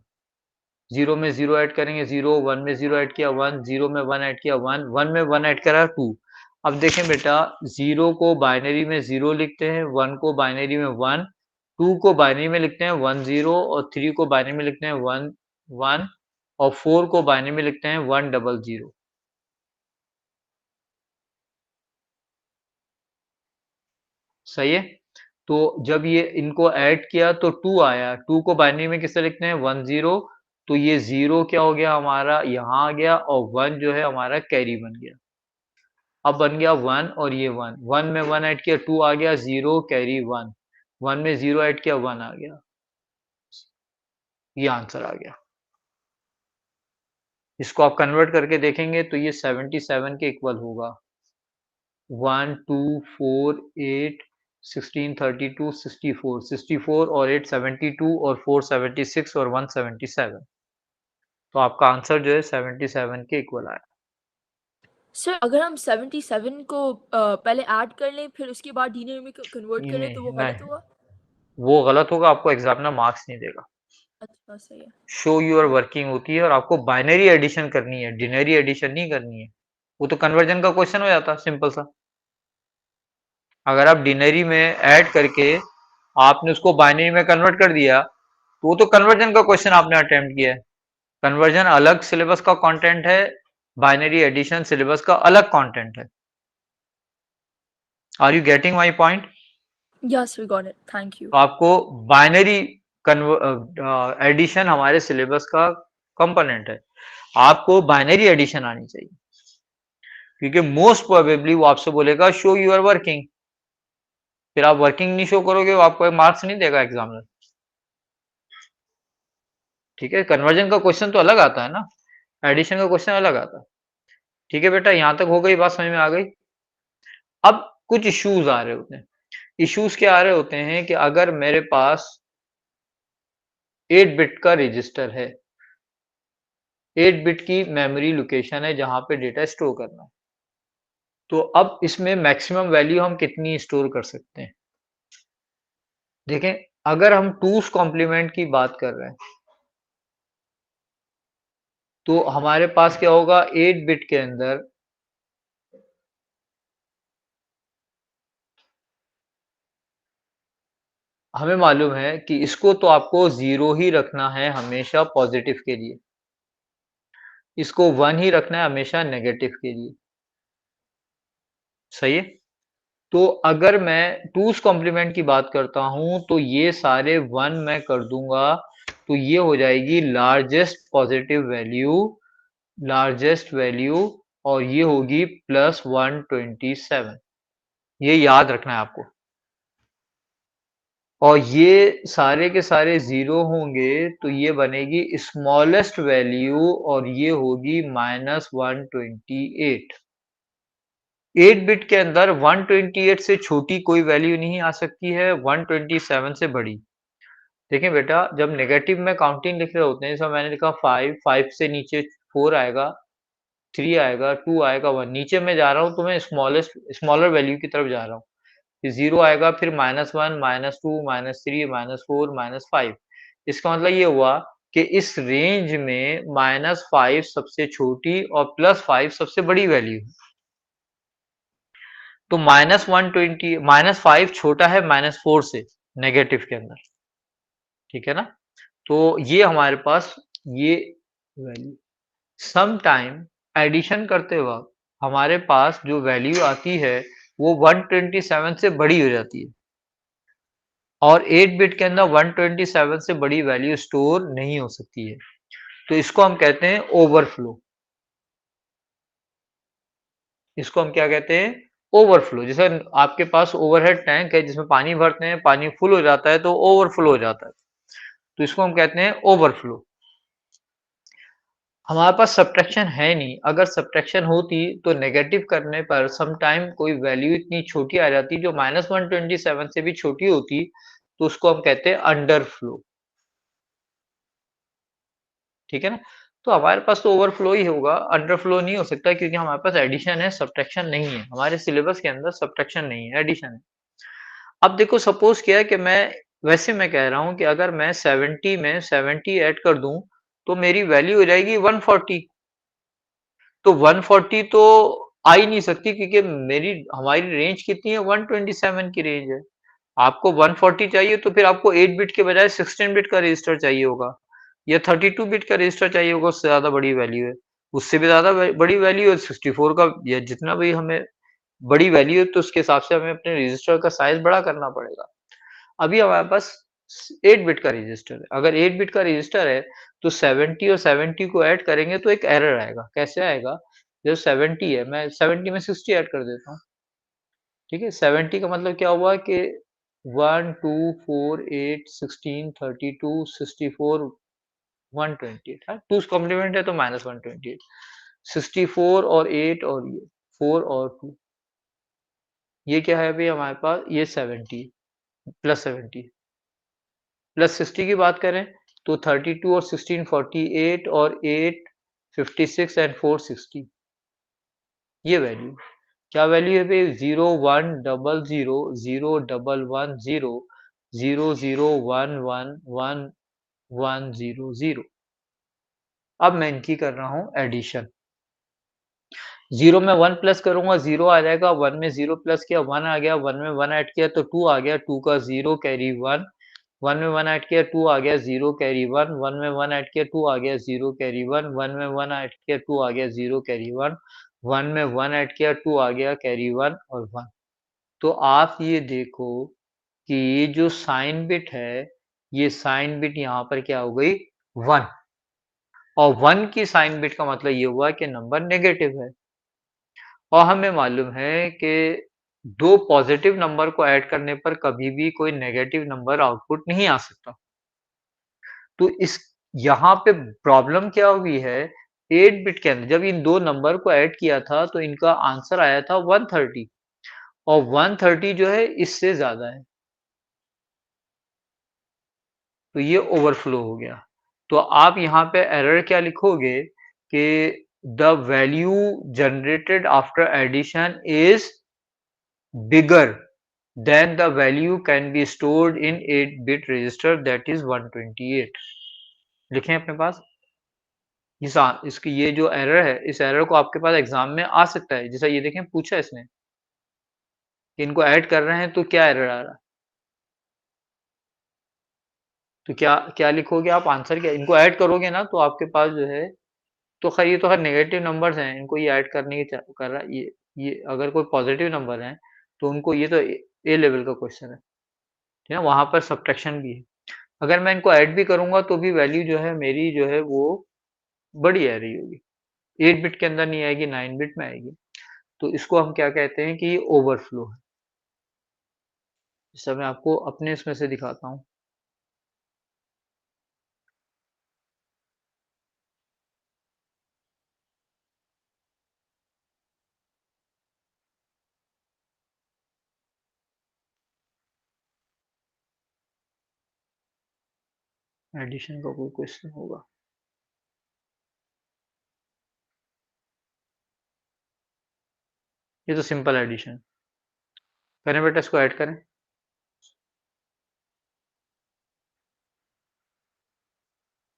जीरो में जीरो ऐड करेंगे 0, 1 में जीरो ऐड किया 1, जीरो में 1 ऐड किया 1, 1 में 1 ऐड करा 2। अब देखें बेटा, जीरो को बाइनरी में 0 लिखते हैं, 1 को बाइनरी में 1, 2 को बाइनरी में लिखते हैं 1 0, और 3 को बाइनरी में लिखते हैं 1 1, और 4 को बाइनरी में लिखते हैं 1 0 0। सही है। तो जब ये इनको ऐड किया तो 2 आया, 2 को बाइनरी में किससे लिखते हैं 1 0, तो ये 0 क्या हो गया हमारा यहाँ आ गया, और 1 जो है हमारा कैरी बन गया। अब बन गया 1 और ये 1, 1 में 1 ऐड किया 2 आ गया, 0 कैरी 1, 1 में 0 ऐड किया 1 आ गया। ये आंसर आ गया। इसको आप कन्वर्ट करके देखेंगे तो ये 77 के इक्वल होगा। 1 2 4 8 16 32 64, 64 और 8 72 और 4 76 और 1 77। तो आपका आंसर जो है 77 के इक्वल आया। सर अगर हम 77 को पहले ऐड कर लें फिर उसके बाद डिनर में कन्वर्ट करें तो नहीं वो गलत नहीं, हुआ? वो गलत होगा, आपको एग्जामिनर मार्क्स नहीं देगा। अच्छा सही है। शो यूर वर्किंग होती है, और आपको बाइनरी एडिशन करनी है, डिनरी एडिशन नहीं करनी है। वो तो कन्वर्जन का क्वेश्चन हो जाता, सिंपल सा। अगर आप डिनरी में ऐड करके आपने उसको बाइनरी में कन्वर्ट कर दिया, तो वो तो कन्वर्जन का क्वेश्चन आपने अटेम्प्ट किया है। कन्वर्जन अलग सिलेबस का कंटेंट है, बाइनरी एडिशन सिलेबस का अलग कंटेंट है। Are you getting my point? Yes we got it, thank you. तो आपको बाइनरी एडिशन हमारे सिलेबस का कंपोनेंट है, आपको बाइनरी एडिशन आनी चाहिए, क्योंकि मोस्ट प्रोबेबली वो आपसे बोलेगा शो यूर वर्किंग, फिर आप वर्किंग नहीं शो करोगे, वो आपको मार्क्स नहीं देगा एग्जामिनर। ठीक है, कन्वर्जन का क्वेश्चन तो अलग आता है ना, एडिशन का क्वेश्चन अलग आता है। ठीक है बेटा, यहां तक हो गई बात, समझ में आ गई। अब कुछ इश्यूज आ रहे होते हैं। इश्यूज क्या आ रहे होते हैं कि अगर मेरे पास 8 बिट का रजिस्टर है, 8 बिट की मेमोरी लोकेशन है जहां पे डेटा स्टोर करना है, तो अब इसमें मैक्सिमम वैल्यू हम कितनी स्टोर कर सकते हैं। देखें, अगर हम टूस कॉम्प्लीमेंट की बात कर रहे हैं, तो हमारे पास क्या होगा, 8 बिट के अंदर हमें मालूम है कि इसको तो आपको 0 ही रखना है हमेशा पॉजिटिव के लिए, इसको 1 ही रखना है हमेशा नेगेटिव के लिए। सही है। तो अगर मैं 2's कॉम्प्लीमेंट की बात करता हूं तो ये सारे 1 मैं कर दूंगा, तो ये हो जाएगी largest positive value, largest value, और ये होगी प्लस 127। ये याद रखना है आपको। और ये सारे के सारे जीरो होंगे तो ये बनेगी स्मॉलेस्ट वैल्यू, और ये होगी -128। 8 बिट के अंदर 128 से छोटी कोई वैल्यू नहीं आ सकती है, 127 से बड़ी। देखिए बेटा, जब नेगेटिव में काउंटिंग लिख रहे होते हैं, जैसा मैंने लिखा 5, 5 से नीचे 4 आएगा, 3 आएगा, 2 आएगा, 1, नीचे मैं जा रहा हूँ तो मैं स्मॉलर वैल्यू की तरफ जा रहा हूँ। फिर 0 आएगा, फिर -1, -2, -3, -4, -5। इसका मतलब ये हुआ कि इस रेंज में -5 सबसे छोटी और +5 सबसे बड़ी वैल्यू है। तो -120 -5 छोटा है -4 से नेगेटिव के अंदर, ठीक है ना? तो ये हमारे पास ये वैल्यू, सम टाइम एडिशन करते वक्त हमारे पास जो वैल्यू आती है वो 127 से बड़ी हो जाती है, और 8 बिट के अंदर 127 से बड़ी वैल्यू स्टोर नहीं हो सकती है। तो इसको हम कहते हैं ओवरफ्लो। इसको हम क्या कहते हैं? ओवरफ्लो। जैसे आपके पास ओवरहेड टैंक है जिसमें पानी भरते हैं, पानी फुल हो जाता है तो ओवरफ्लो हो जाता है, तो इसको हम कहते हैं ओवरफ्लो। हमारे पास सब्ट्रैक्शन है नहीं, अगर सब्ट्रैक्शन होती तो नेगेटिव करने पर सम टाइम कोई वैल्यू इतनी छोटी आ जाती जो -127 से भी छोटी होती, तो उसको हम कहते हैं अंडरफ्लो, ठीक है ना? तो हमारे पास तो ओवरफ्लो ही होगा, अंडरफ्लो नहीं हो सकता, क्योंकि हमारे पास एडिशन है, सब्ट्रैक्शन नहीं है। हमारे सिलेबस के अंदर सब्ट्रैक्शन नहीं है, एडिशन है। अब देखो, सपोज किया कि मैं कह रहा हूं कि अगर मैं 70 में 70 ऐड कर दूं तो मेरी वैल्यू हो जाएगी 140। तो 140 तो आ ही नहीं सकती, क्योंकि हमारी रेंज कितनी है? 127 की रेंज है। आपको 140 चाहिए तो फिर आपको 8 बिट के बजाय 16 बिट का रजिस्टर चाहिए होगा, या 32 बिट का रजिस्टर चाहिए होगा, उससे ज्यादा बड़ी वैल्यू है। उससे भी ज्यादा बड़ी वैल्यू है 64 का, या जितना भी हमें बड़ी वैल्यू है, तो उसके हिसाब से हमें अपने रजिस्टर का साइज बड़ा करना पड़ेगा। अभी हमारे पास 8 बिट का रजिस्टर है। अगर 8 बिट का रजिस्टर है तो 70 और 70 को ऐड करेंगे तो एक एरर आएगा। कैसे आएगा? जो 70 है, मैं 70 में 60 ऐड कर देता हूँ, ठीक है? 70 का मतलब क्या हुआ कि 1, 2, 4, 8, 16, 32, 64, 128 है। 2's कॉम्प्लीमेंट है तो -128, 64 और 8 और ये 4 और 2, ये क्या है अभी हमारे पास? ये 70 प्लस 70 प्लस 60 की बात करें तो 32 और 16 48 और 8 56 एंड 4 60। ये वैल्यू क्या वैल्यू है भाई? 0100 0110 00111100। अब मैं इनकी कर रहा हूं एडिशन। 0 में 1 प्लस करूंगा, 0 आ जाएगा। 1 में 0 प्लस किया, 1 आ गया। 1 में 1 ऐड किया तो 2 आ गया। 2 का 0 कैरी 1। 1 में 1 ऐड किया, 2 आ गया। 0 कैरी 1। 1 में 1 ऐड किया, 2 आ गया। 0 कैरी 1। 1 में 1 ऐड किया, 2 आ गया। 0 कैरी 1। 1 में 1 ऐड किया, 2 आ गया। कैरी 1 और 1। तो आप ये देखो कि ये जो साइन बिट है, ये साइन बिट यहाँ पर क्या हो गई? 1। और 1 की साइन बिट का मतलब ये हुआ कि नंबर नेगेटिव है। और हमें मालूम है कि दो पॉजिटिव नंबर को ऐड करने पर कभी भी कोई नेगेटिव नंबर आउटपुट नहीं आ सकता। तो इस यहाँ पे प्रॉब्लम क्या हुई है? 8 बिट के अंदर जब इन दो नंबर को ऐड किया था तो इनका आंसर आया था 130, और 130 जो है इससे ज्यादा है, तो ये ओवरफ्लो हो गया। तो आप यहाँ पे एरर क्या लिखोगे कि the value generated after addition is bigger than the value can be stored in 8-bit register, that is 128। लिखें अपने पास। इसकी ये जो एरर है, इस एरर को आपके पास एग्जाम में आ सकता है। जैसा ये देखें, पूछा इसने कि इनको ऐड कर रहे हैं तो क्या एरर आ रहा है, तो क्या क्या लिखोगे आप? आंसर क्या? इनको ऐड करोगे ना तो आपके पास जो है, तो खैर ये तो हर नेगेटिव नंबर्स हैं, इनको ये ऐड करने की कर रहा है। ये अगर कोई पॉजिटिव नंबर है तो उनको ये तो ए लेवल का क्वेश्चन है, ठीक है ना, वहां पर सब्ट्रैक्शन भी है। अगर मैं इनको ऐड भी करूंगा तो भी वैल्यू जो है मेरी जो है वो बड़ी आ रही होगी, 8 बिट के अंदर नहीं आएगी, 9 बिट में आएगी। तो इसको हम क्या कहते हैं कि ये ओवरफ्लो है। जैसा मैं आपको अपने इसमें से दिखाता हूँ। एडिशन का कोई क्वेश्चन होगा, ये तो सिंपल एडिशन। करें बेटा, इसको ऐड करें।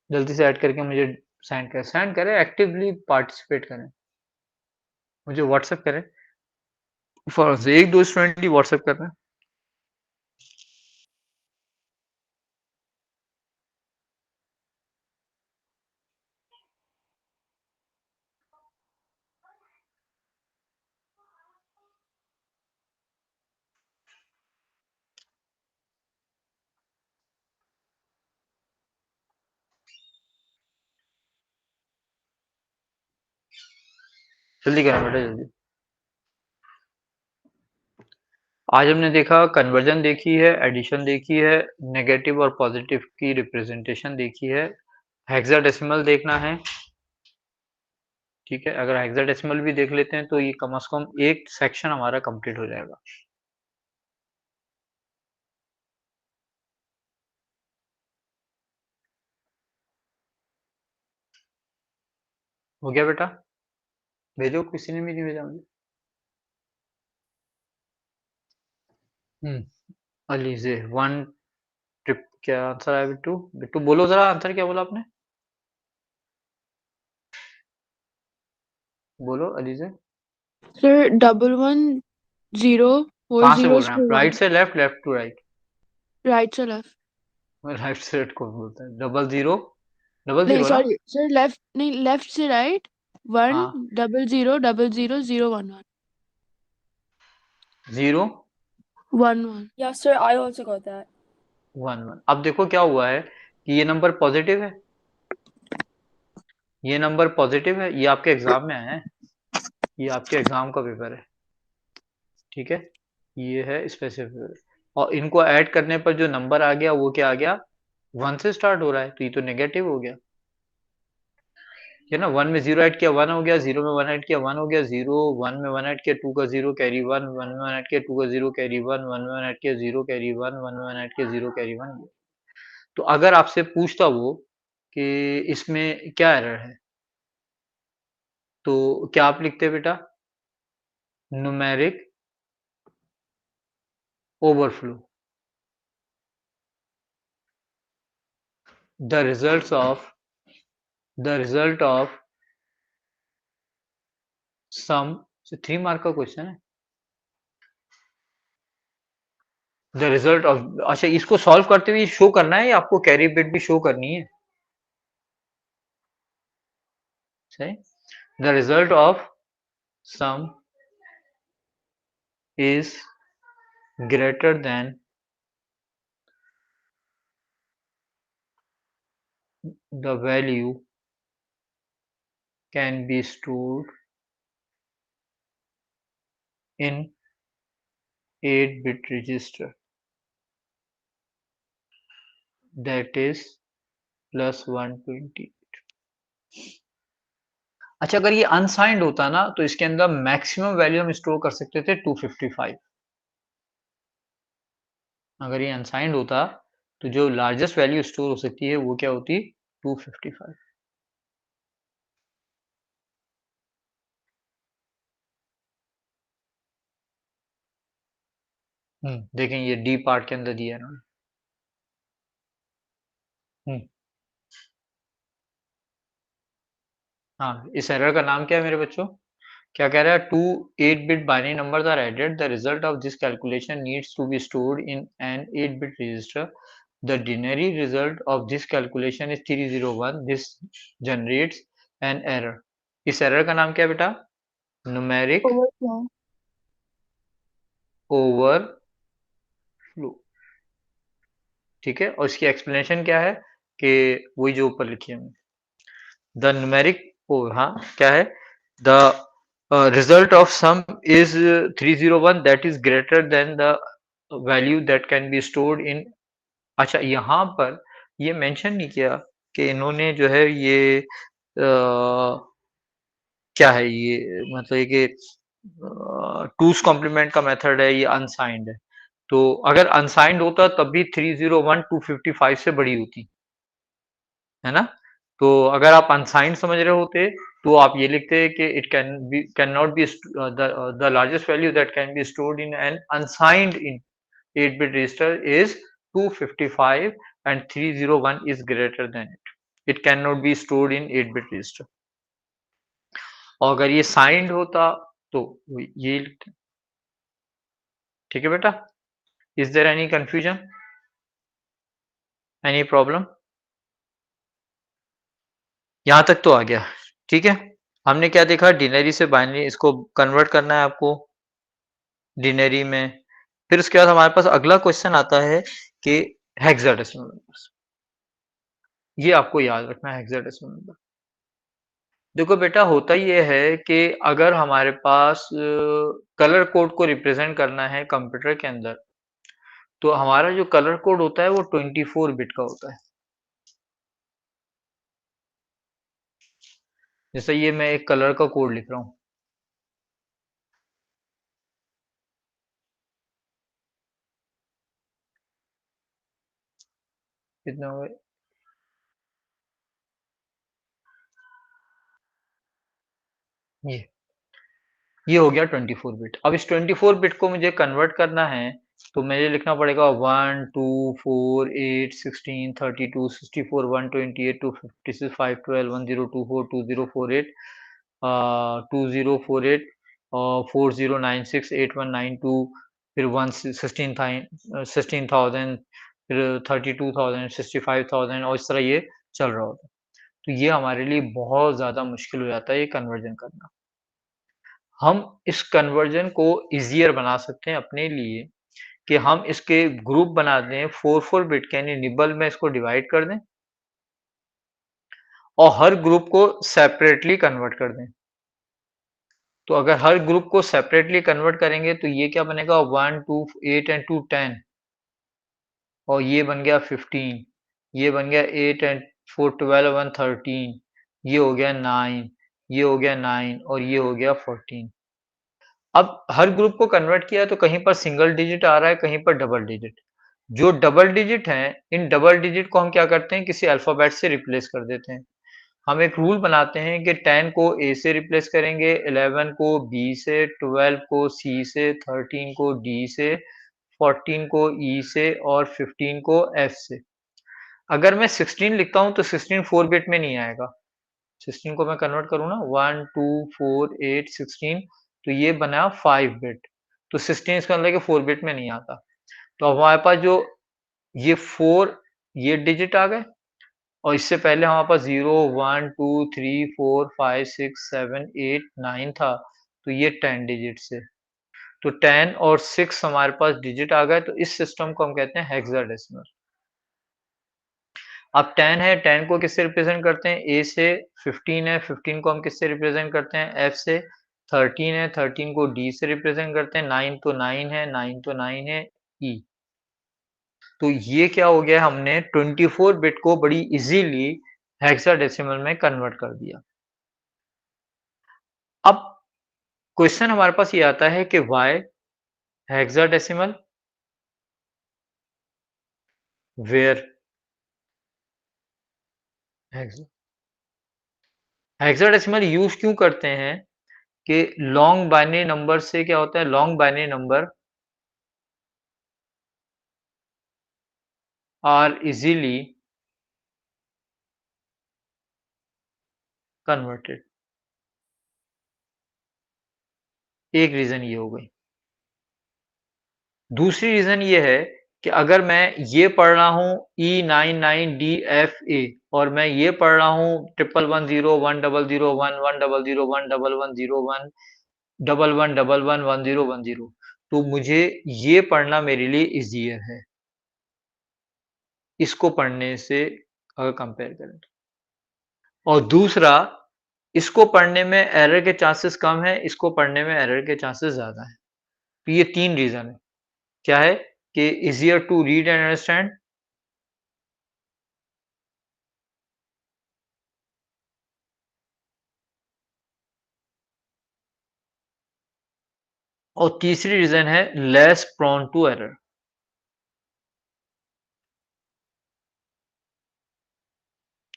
जल्दी से ऐड करके मुझे सेंड करें, एक्टिवली पार्टिसिपेट करें, मुझे व्हाट्सएप करें। फॉर एक दो स्टूडेंट ही व्हाट्सएप कर रहे हैं। जल्दी करें बेटा, जल्दी। आज हमने देखा, कन्वर्जन देखी है, एडिशन देखी है, नेगेटिव और पॉजिटिव की रिप्रेजेंटेशन देखी है, हेक्साडेसिमल देखना है, ठीक है। अगर हेक्साडेसिमल भी देख लेते हैं तो ये कम से कम एक सेक्शन हमारा कंप्लीट हो जाएगा। हो गया बेटा? भेजो, किसी ने भी नहीं भेजा मुझे। अलीजे वन ट्रिप, क्या आंसर आया बिट्टू? बिट्टू बोलो जरा आंसर, क्या बोला आपने? बोलो अलीजे। Sir, 1104 कहाँ से बोल zeros रहे हैं to आप? Right one. से left, left to right? Right to left. Right से राइट कौन बोलता है? डबल जीरो, डबल नहीं जीरो ना? sorry sir, left नहीं, left से right. हाँ, 1000001 zero 11. Yeah, sir, I also got that. 11। अब देखो क्या हुआ है कि ये नंबर पॉजिटिव है, ये नंबर पॉजिटिव है, ये आपके एग्जाम में आया है, ये आपके एग्जाम का पेपर है, ठीक है। ये है स्पेसिफिक, और इनको ऐड करने पर जो नंबर आ गया वो क्या आ गया? 1 से स्टार्ट हो रहा है, तो ये तो नेगेटिव हो गया, है ना। 1 में 0 ऐड किया 1 हो गया, 0 में 1 ऐड किया 1 हो गया, 0 1 में 1 ऐड किया 2 का 0 कैरी 1, 1 में 1 ऐड किया 2 का 0 कैरी 1, 1 में 1 ऐड किया 0 कैरी 1, 1 में 1 ऐड किया 0 कैरी 1। तो अगर आपसे पूछता वो कि इसमें क्या एरर है, तो क्या आप लिखते बेटा? Numeric overflow. The result of sum, 3 mark का क्वेश्चन है। द रिजल्ट ऑफ, अच्छा इसको सॉल्व करते हुए शो करना है या आपको कैरी बिट भी शो करनी है? सही। The result of sum is greater than the value can be stored in 8-bit register, that is plus 120। अच्छा, अगर ये अनसाइंड होता ना तो इसके अंदर मैक्सिमम वैल्यू हम स्टोर कर सकते थे 255। अगर ये अनसाइंड होता तो जो लार्जेस्ट वैल्यू स्टोर हो सकती है वो क्या होती? 255। देखें ये डी पार्ट के अंदर दिया है ना। हाँ, इस एरर का नाम क्या है मेरे बच्चों? क्या कह रहा है? 2 8-bit binary numbers are added. The result of this calculation needs to be stored in an 8-bit register. The binary result of this calculation is 301. This generates an error. इस एरर का नाम क्या है बेटा? Numeric Overflow. ओवरफ्लो। ठीक है, और इसकी एक्सप्लेनेशन क्या है कि वही जो ऊपर लिखी है द न्यूमेरिक, ओ हाँ क्या है, the result of some is 301 that is greater than the value that can be stored in. अच्छा, यहाँ पर ये मेंशन नहीं किया कि इन्होंने जो है ये क्या है ये, मतलब ये कि टूस कॉम्प्लीमेंट का मेथड है, ये अनसाइंड है। तो अगर अनसाइंड होता तब भी 301 255 से बड़ी होती है ना। तो अगर आप अनसाइंड समझ रहे होते तो आप ये लिखते कि it can not be the largest value that can be stored in an unsigned in 8-bit register is 255 and 301 is greater than it. It cannot be stored in 8-bit register. और अगर ये साइंड होता तो ये लिखते। ठीक है बेटा, is there any confusion, any problem? यहां तक तो आ गया। ठीक है, हमने क्या देखा, डिनरी से बाइनरी इसको कन्वर्ट करना है आपको डिनरी में। फिर उसके बाद हमारे पास अगला क्वेश्चन आता है कि हेक्साडेसिमल नंबर्स। ये आपको याद रखना है हेक्साडेसिमल नंबर। देखो बेटा, होता ये है कि अगर हमारे पास कलर कोड को रिप्रेजेंट करना है कंप्यूटर के अंदर, तो हमारा जो कलर कोड होता है वो 24 बिट का होता है। जैसे ये मैं एक कलर का कोड लिख रहा हूं, कितना हुआ ये हो गया 24 बिट। अब इस 24 बिट को मुझे कन्वर्ट करना है, तो मुझे लिखना पड़ेगा 1 2 4 8 16 32 64 128 256 512 1024 2048 2048 और 4096 8192, फिर 16,000, फिर 32,000 65,000, और इस तरह ये चल रहा होता है। तो ये हमारे लिए बहुत ज्यादा मुश्किल हो जाता है ये कन्वर्जन करना। हम इस कन्वर्जन को इजियर बना सकते हैं अपने लिए कि हम इसके ग्रुप बना दें 4 बिट के, यानी निबल में इसको डिवाइड कर दें और हर ग्रुप को सेपरेटली कन्वर्ट कर दें। तो अगर हर ग्रुप को सेपरेटली कन्वर्ट करेंगे तो ये क्या बनेगा, 1 2 8 एंड 2 10, और ये बन गया 15, ये बन गया 8 एंड 4 12 1 13, ये हो गया 9, ये हो गया 9, और ये हो गया 14। अब हर ग्रुप को कन्वर्ट किया तो कहीं पर सिंगल डिजिट आ रहा है, कहीं पर डबल डिजिट। जो डबल डिजिट हैं, इन डबल डिजिट को हम क्या करते हैं, किसी अल्फाबेट से रिप्लेस कर देते हैं। हम एक रूल बनाते हैं कि 10 को ए से रिप्लेस करेंगे, 11 को बी से, 12 को सी से, 13 को डी से, 14 को ई से, और 15 को एफ से। अगर मैं 16 लिखता हूं तो 16 4 बिट में नहीं आएगा। 16 को मैं कन्वर्ट करूँ ना, 1 2 4 8 16, तो ये बना 5 बिट। तो 16 इसका मतलब कि 4 बिट में नहीं आता। तो अब हमारे पास जो ये 4 ये डिजिट आ गए, और इससे पहले हमारे पास 0 1 2 3 4 5 6 7 8 9 था, तो ये 10 डिजिट से। तो 10 और 6 हमारे पास डिजिट आ गए, तो इस सिस्टम को हम कहते हैं हेक्साडेसिमल। अब 10 है, 10 को किससे रिप्रेजेंट करते हैं, ए से। 15 है, 15 को हम किससे रिप्रेजेंट करते हैं, एफ से। 13 है, 13 को डी से रिप्रेजेंट करते हैं। 9 तो 9 है, 9 तो 9 है, ई। तो ये क्या हो गया, हमने 24 बिट को बड़ी इजीली हेक्साडेसिमल में कन्वर्ट कर दिया। अब क्वेश्चन हमारे पास ये आता है कि why hexadecimal, where hexadecimal use क्यों करते हैं, कि लॉन्ग बाइनरी नंबर से क्या होता है, long binary number are easily converted. एक रीजन ये हो गई। दूसरी रीजन ये है कि अगर मैं ये पढ़ रहा हूं E99DFA, और मैं ये पढ़ रहा हूं 1110 1001 1100 1110 1 1111 1010, तो मुझे ये पढ़ना मेरे लिए ईज़ियर है, इसको पढ़ने से अगर कंपेयर करें तो। और दूसरा, इसको पढ़ने में एरर के चांसेस कम है, इसको पढ़ने में एरर के चांसेस ज़्यादा हैं। तो ये 3 रीज़न है। क्या है कि easier to read and understand, और तीसरी रीज़न है लेस प्रोन टू एरर।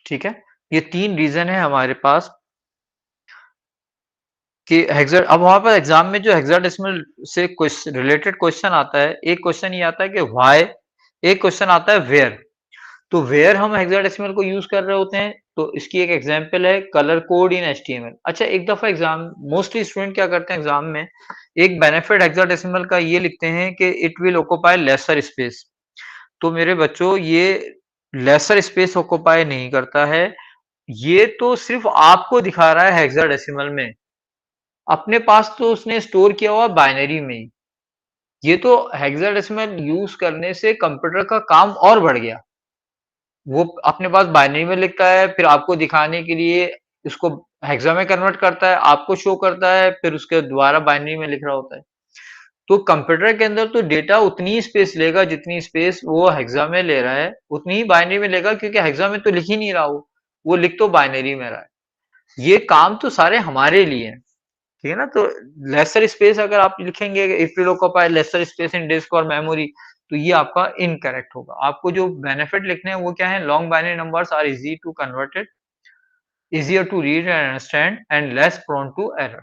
ठीक है? ये 3 रीज़न है हमारे पास कि अब हमारे पास एग्ज़ाम में जो हेक्साडेसिमल से रिलेटेड क्वेश्चन आता है, एक क्वेश्चन ये आता है कि व्हाई, एक क्वेश्चन आता है वेयर। तो वेयर हम हेक्साडेसिमल को यूज़ कर रहे होते हैं, तो इसकी एक एग्जांपल है कलर कोड इन एचटीएमएल। अच्छा, एक दफ़ा मोस्टली स्टूडेंट क्या करते हैं एग्ज़ाम में, एक बेनिफिट हेक्साडेसिमल का ये लिखते हैं कि it will occupy lesser space. तो मेरे बच्चों, ये लेसर स्पेस ऑक्यूपाई नहीं करता है, ये तो सिर्फ आपको दिखा रहा है हेक्साडेसिमल में, अपने पास तो उसने स्टोर किया हुआ बाइनरी में ही। ये तो हेक्साडेसिमल यूज करने से कंप्यूटर का काम और बढ़ गया। वो अपने पास बाइनरी में लिखता है, फिर आपको दिखाने के लिए उसको हेक्सा में कन्वर्ट करता है, आपको शो करता है, फिर उसके द्वारा बाइनरी में लिख रहा होता है। तो कंप्यूटर के अंदर तो डेटा उतनी ही स्पेस लेगा जितनी स्पेस वो हेक्सा में ले रहा है, उतनी ही बाइनरी में लेगा, क्योंकि हेक्सा में तो लिख ही नहीं रहा वो लिख तो बाइनरी में रहा है। ये काम तो सारे हमारे लिए हैं। ठीक है ना? तो लेसर स्पेस अगर आप लिखेंगे if will occupy lesser space in disk और मेमोरी, तो ये आपका इनकरेक्ट होगा। आपको जो बेनिफिट लिखने हैं वो क्या है, long binary numbers are easy to converted, easier to read and understand and less prone to error.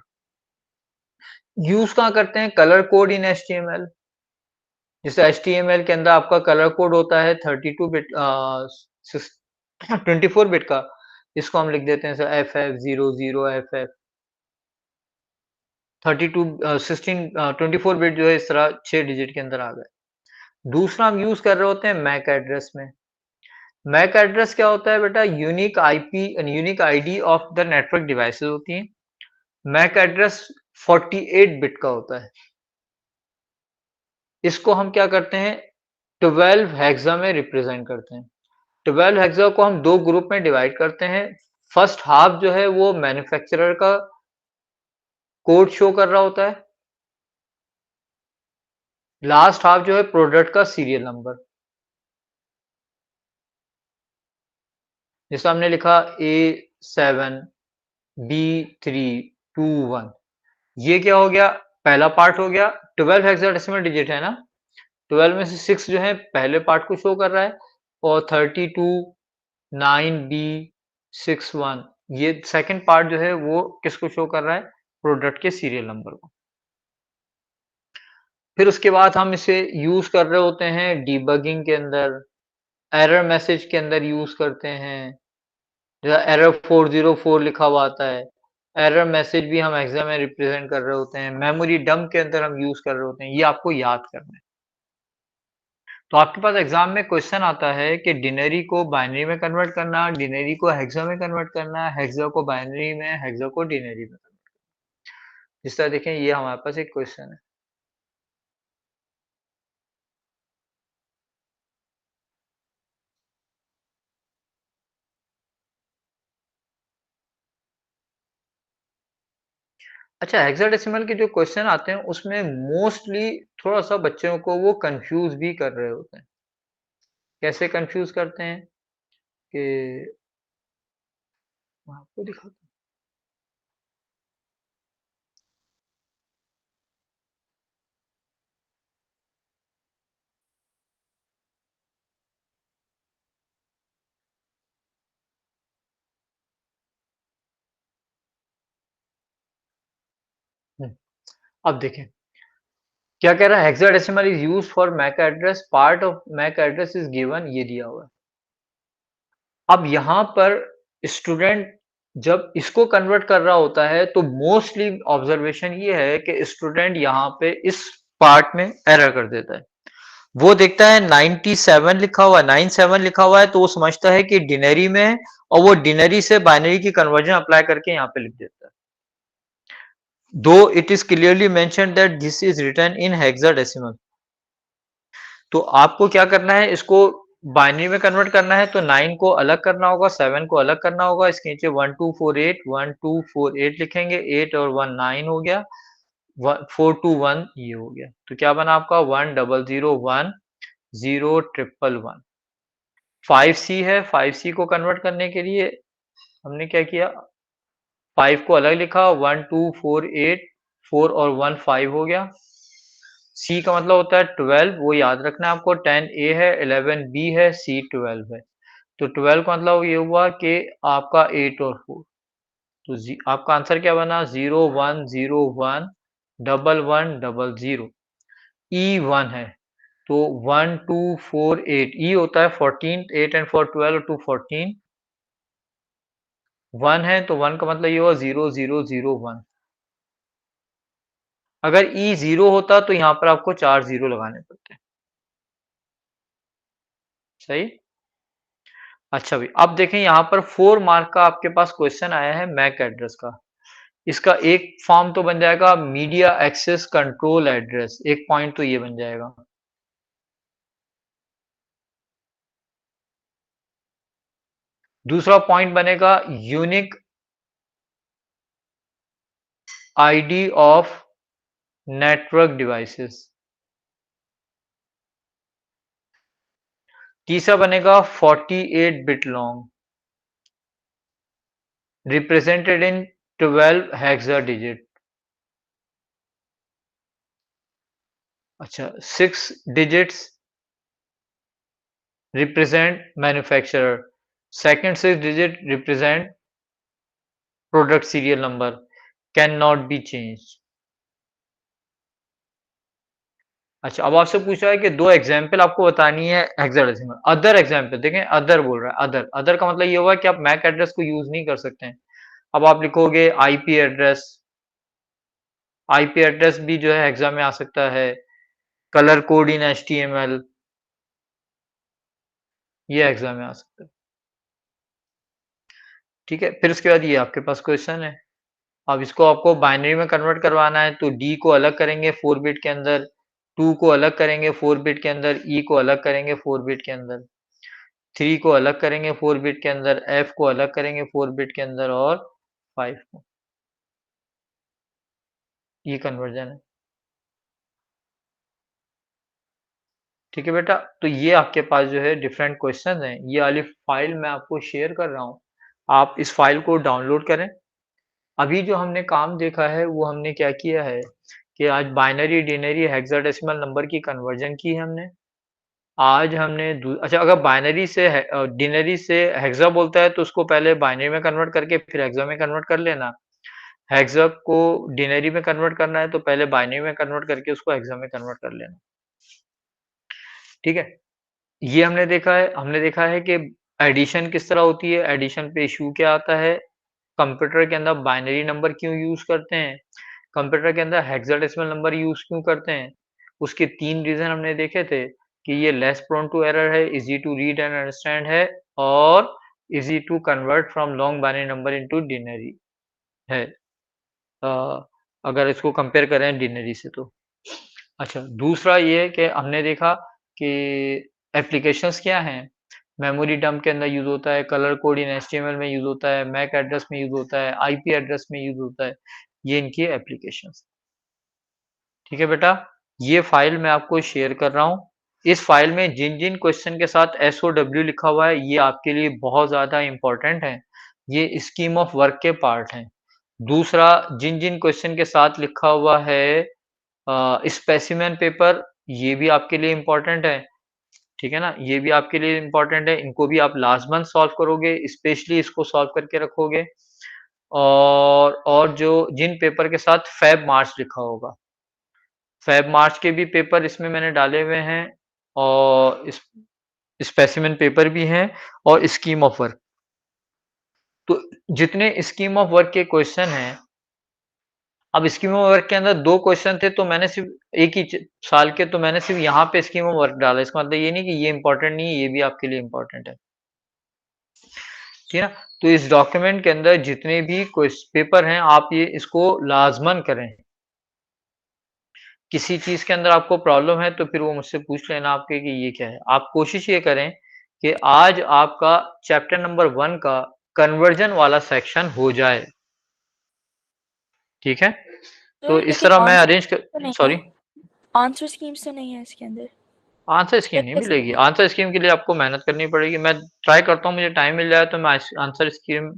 Use कहाँ करते हैं, कलर कोड इन एचटीएमएल। जैसे एचटीएमएल के अंदर आपका कलर कोड होता है 32 बिट 24 बिट का, इसको हम लिख देते हैं FF00 FF 32 16 24 बिट जो है इस तरह 6 डिजिट के अंदर आ गए। दूसरा हम यूज कर रहे होते हैं मैक एड्रेस में। मैक एड्रेस क्या होता है बेटा, unique IP unique ID of the network devices होती हैं। मैक एड्रेस 48 बिट का होता है। इसको हम क्या करते हैं, 12 हेक्सा में रिप्रेजेंट करते हैं। 12 हेक्सा को हम दो ग्रुप में डिवाइड करते हैं। फर्स्ट हाफ जो है वो मैन्युफैक्चरर का कोड शो कर रहा होता है, लास्ट हाफ जो है प्रोडक्ट का सीरियल नंबर। जैसे हमने लिखा A7 B321, ये क्या हो गया, पहला पार्ट हो गया। 12 हेक्साडेसिमल डिजिट है ना, 12 में से 6 जो है पहले पार्ट को शो कर रहा है, और 32 9B61 ये सेकंड पार्ट जो है वो किसको शो कर रहा है, प्रोडक्ट के सीरियल नंबर को। फिर उसके बाद हम इसे यूज कर रहे होते हैं डीबगिंग के अंदर, एरर मैसेज के अंदर यूज करते हैं। जैसा एरर 404 लिखा हुआ आता है, एरर मैसेज भी हम हेक्सा में रिप्रेजेंट कर रहे होते हैं। मेमोरी डंप के अंदर हम यूज कर रहे होते हैं। ये आपको याद करना है। तो आपके पास एग्जाम में क्वेश्चन आता है कि डिनरी को बाइनरी में कन्वर्ट करना, डिनरी को हेक्सा में कन्वर्ट करना, हेक्सा को बाइनरी में, हेक्सा को डिनरी में। जिस तरह देखें, ये हमारे पास एक क्वेश्चन है। अच्छा, हेक्साडेसिमल के जो क्वेश्चन आते हैं उसमें मोस्टली थोड़ा सा बच्चों को वो कंफ्यूज भी कर रहे होते हैं। कैसे कंफ्यूज करते हैं कि मैं आपको दिखाता हूँ। अब देखें क्या कह रहा है, hexadecimal is used for MAC address, part of MAC address is given, ये दिया हुआ है। अब यहाँ पर स्टूडेंट जब इसको कन्वर्ट कर रहा होता है तो मोस्टली ऑब्जर्वेशन ये है कि स्टूडेंट यहाँ पे इस पार्ट में एरर कर देता है। वो देखता है 97 लिखा हुआ है, 97 लिखा हुआ है, तो वो समझता है कि डिनरी में है, और वो डिनरी से बाइनरी की कन्वर्जन अप्लाई करके यहाँ पे लिख देता है। though it is clearly mentioned that this is written in hexadecimal। तो आपको क्या करना है, इसको बाइनरी में कन्वर्ट करना है तो 9 को अलग करना होगा, 7 को अलग करना होगा। इसके नीचे 1248 लिखेंगे, 8 और 1 9 हो गया, 421 ये हो गया। तो क्या बना आपका 10010111। 5C है, 5C को कन्वर्ट करने के लिए हमने क्या किया, 5 को अलग लिखा, 1248, 4 और 1 5 हो गया। C का मतलब होता है 12, वो याद रखना है आपको। 10A है, 11B है, C 12 है। तो 12 का मतलब ये हुआ कि आपका 8 और 4। तो आपका आंसर क्या बना, 01011100। E1 है, तो 1248 E होता है 14, 8 एंड 4 12 टू 14। 1 है तो 1 का मतलब ये हुआ 0001। अगर E 0 होता तो यहाँ पर आपको 4 0 लगाने पड़ते। सही। अच्छा भाई, अब देखें यहाँ पर 4 मार्क का आपके पास क्वेश्चन आया है मैक एड्रेस का। इसका एक फॉर्म तो बन जाएगा मीडिया एक्सेस कंट्रोल एड्रेस, एक पॉइंट तो ये बन जाएगा। दूसरा पॉइंट बनेगा unique ID of network devices. तीसरा बनेगा 48 bit long, represented in 12 hexa digit. अच्छा, 6 digits represent manufacturer, second 6 digit represent product serial number, cannot be changed। अच्छा, अब आपसे पूछा है कि दो एग्जाम्पल आपको बतानी है हेक्साडेसिमल। अदर एग्जाम्पल देखें, अदर बोल रहा है, अदर। अदर का मतलब ये हुआ कि आप मैक एड्रेस को यूज नहीं कर सकते हैं। अब आप लिखोगे आईपी एड्रेस, आईपी एड्रेस भी जो है हेक्सा में आ सकता है। कलर कोड इन एचटीएमएल, ये हेक्सा में आ सकता है। ठीक है, फिर उसके बाद ये आपके पास क्वेश्चन है। अब इसको आपको बाइनरी में कन्वर्ट करवाना है तो डी को अलग करेंगे 4 बिट के अंदर, 2 को अलग करेंगे 4 बिट के अंदर, ई को अलग करेंगे 4 बिट के अंदर, 3 को अलग करेंगे 4 बिट के अंदर, एफ को अलग करेंगे 4 बिट के अंदर और 5 को। ये कन्वर्जन है। ठीक है बेटा, तो ये आपके पास जो है डिफरेंट क्वेश्चन हैं। ये वाली फाइल मैं आपको शेयर कर रहा हूँ, आप इस फाइल को डाउनलोड करें। अभी जो हमने काम देखा है वो हमने क्या किया है कि आज बाइनरी डिनरी हेक्साडेसिमल नंबर की कन्वर्जन की है हमने। आज हमने अच्छा, अगर बाइनरी से डिनरी से हेक्सा बोलता है तो उसको पहले बाइनरी में कन्वर्ट करके फिर हेक्सा में कन्वर्ट कर लेना। हेक्सा को डिनरी में कन्वर्ट करना है तो पहले बाइनरी में कन्वर्ट करके उसको हेक्सा में कन्वर्ट कर लेना। ठीक है, ये हमने देखा है कि एडिशन किस तरह होती है, एडिशन पे इशू क्या आता है, कंप्यूटर के अंदर बाइनरी नंबर क्यों यूज करते हैं, कंप्यूटर के अंदर हेक्साडेसिमल नंबर यूज क्यों करते हैं। उसके 3 रीजन हमने देखे थे कि ये लेस प्रोन टू एरर है, easy to read and understand है, और easy to convert from long binary number into denary है। अ, अगर इसको कंपेयर करें डिनरी से तो। अच्छा, दूसरा ये है कि हमने देखा कि एप्लीकेशंस क्या हैं। मेमोरी डंप के अंदर यूज होता है, कलर कोड इन एचटीएमएल में यूज होता है, मैक एड्रेस में यूज होता है, आईपी एड्रेस में यूज होता है। ये इनकी एप्लीकेशंस। ठीक है बेटा, ये फाइल मैं आपको शेयर कर रहा हूँ। इस फाइल में जिन जिन क्वेश्चन के साथ SOW लिखा हुआ है ये आपके लिए बहुत ज्यादा इंपॉर्टेंट है। ये स्कीम ऑफ वर्क के पार्ट हैं। दूसरा, जिन जिन क्वेश्चन के साथ लिखा हुआ है स्पेसिमेन पेपर, ये भी आपके लिए इम्पोर्टेंट है। ठीक है ना, ये भी आपके लिए इम्पोर्टेंट है। इनको भी आप लास्ट मंथ सॉल्व करोगे, स्पेशली इसको सॉल्व करके रखोगे। और जो जिन पेपर के साथ फेब मार्च लिखा होगा, फेब मार्च के भी पेपर इसमें मैंने डाले हुए हैं, और इस स्पेसिमेन पेपर भी हैं, और स्कीम ऑफ वर्क। तो जितने स्कीम ऑफ वर्क के क्वेश्चन हैं, अब स्कीम ऑफ वर्क के अंदर 2 क्वेश्चन थे तो मैंने सिर्फ एक ही साल के, तो मैंने सिर्फ यहाँ पे स्कीम ऑफ वर्क डाला। इसका मतलब ये नहीं कि ये इंपॉर्टेंट नहीं है, ये भी आपके लिए इंपॉर्टेंट है। ठीक है ना? तो इस डॉक्यूमेंट के अंदर जितने भी पेपर हैं आप ये इसको लाज़मन करें। किसी चीज़ के अंदर आपको प्रॉब्लम है तो फिर वो मुझसे पूछ लेना आपके कि ये क्या है। आप कोशिश ये करें कि आज आपका चैप्टर नंबर 1 का कन्वर्जन वाला सेक्शन हो जाए। ठीक है? तो सर इस लेकिन तरह मैं आंसर अरेंज तो कर नहीं सॉरी है, आंसर स्कीम्स तो नहीं है इसके अंदर, आंसर स्कीम चेक नहीं कैसे मिलेगी। करें? आंसर स्कीम के लिए आपको मेहनत करनी पड़ेगी। मैं ट्राई करता हूँ मुझे टाइम मिल जाए तो मैं आंसर स्कीम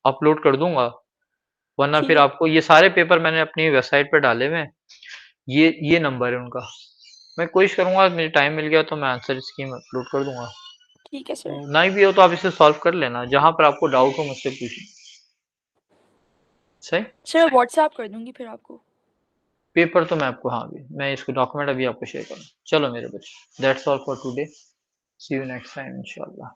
अपलोड कर दूँगा। वरना ठीक फिर है, आपको ये सारे पेपर मैंने अपनी वेबसाइट पे डाले हुए हैं। ये नंबर है उनका। मैं कोशिश करूँगा मुझे टाइम मिल गया तो मैं आंसर स्कीम अपलोड कर दूँगा। ठीक है सर। नहीं भी हो तो आप इसे सॉल्व कर लेना। जहाँ पर आपको डाउट हो मुझसे पूछना। सही? सर मैं व्हाट्सएप कर दूंगी फिर आपको। पेपर तो मैं आपको हाँ भी मैं इसको डॉक्यूमेंट अभी आपको शेयर करूँ। चलो मेरे बच्चे that's all for today. See you next time इंशाल्लाह।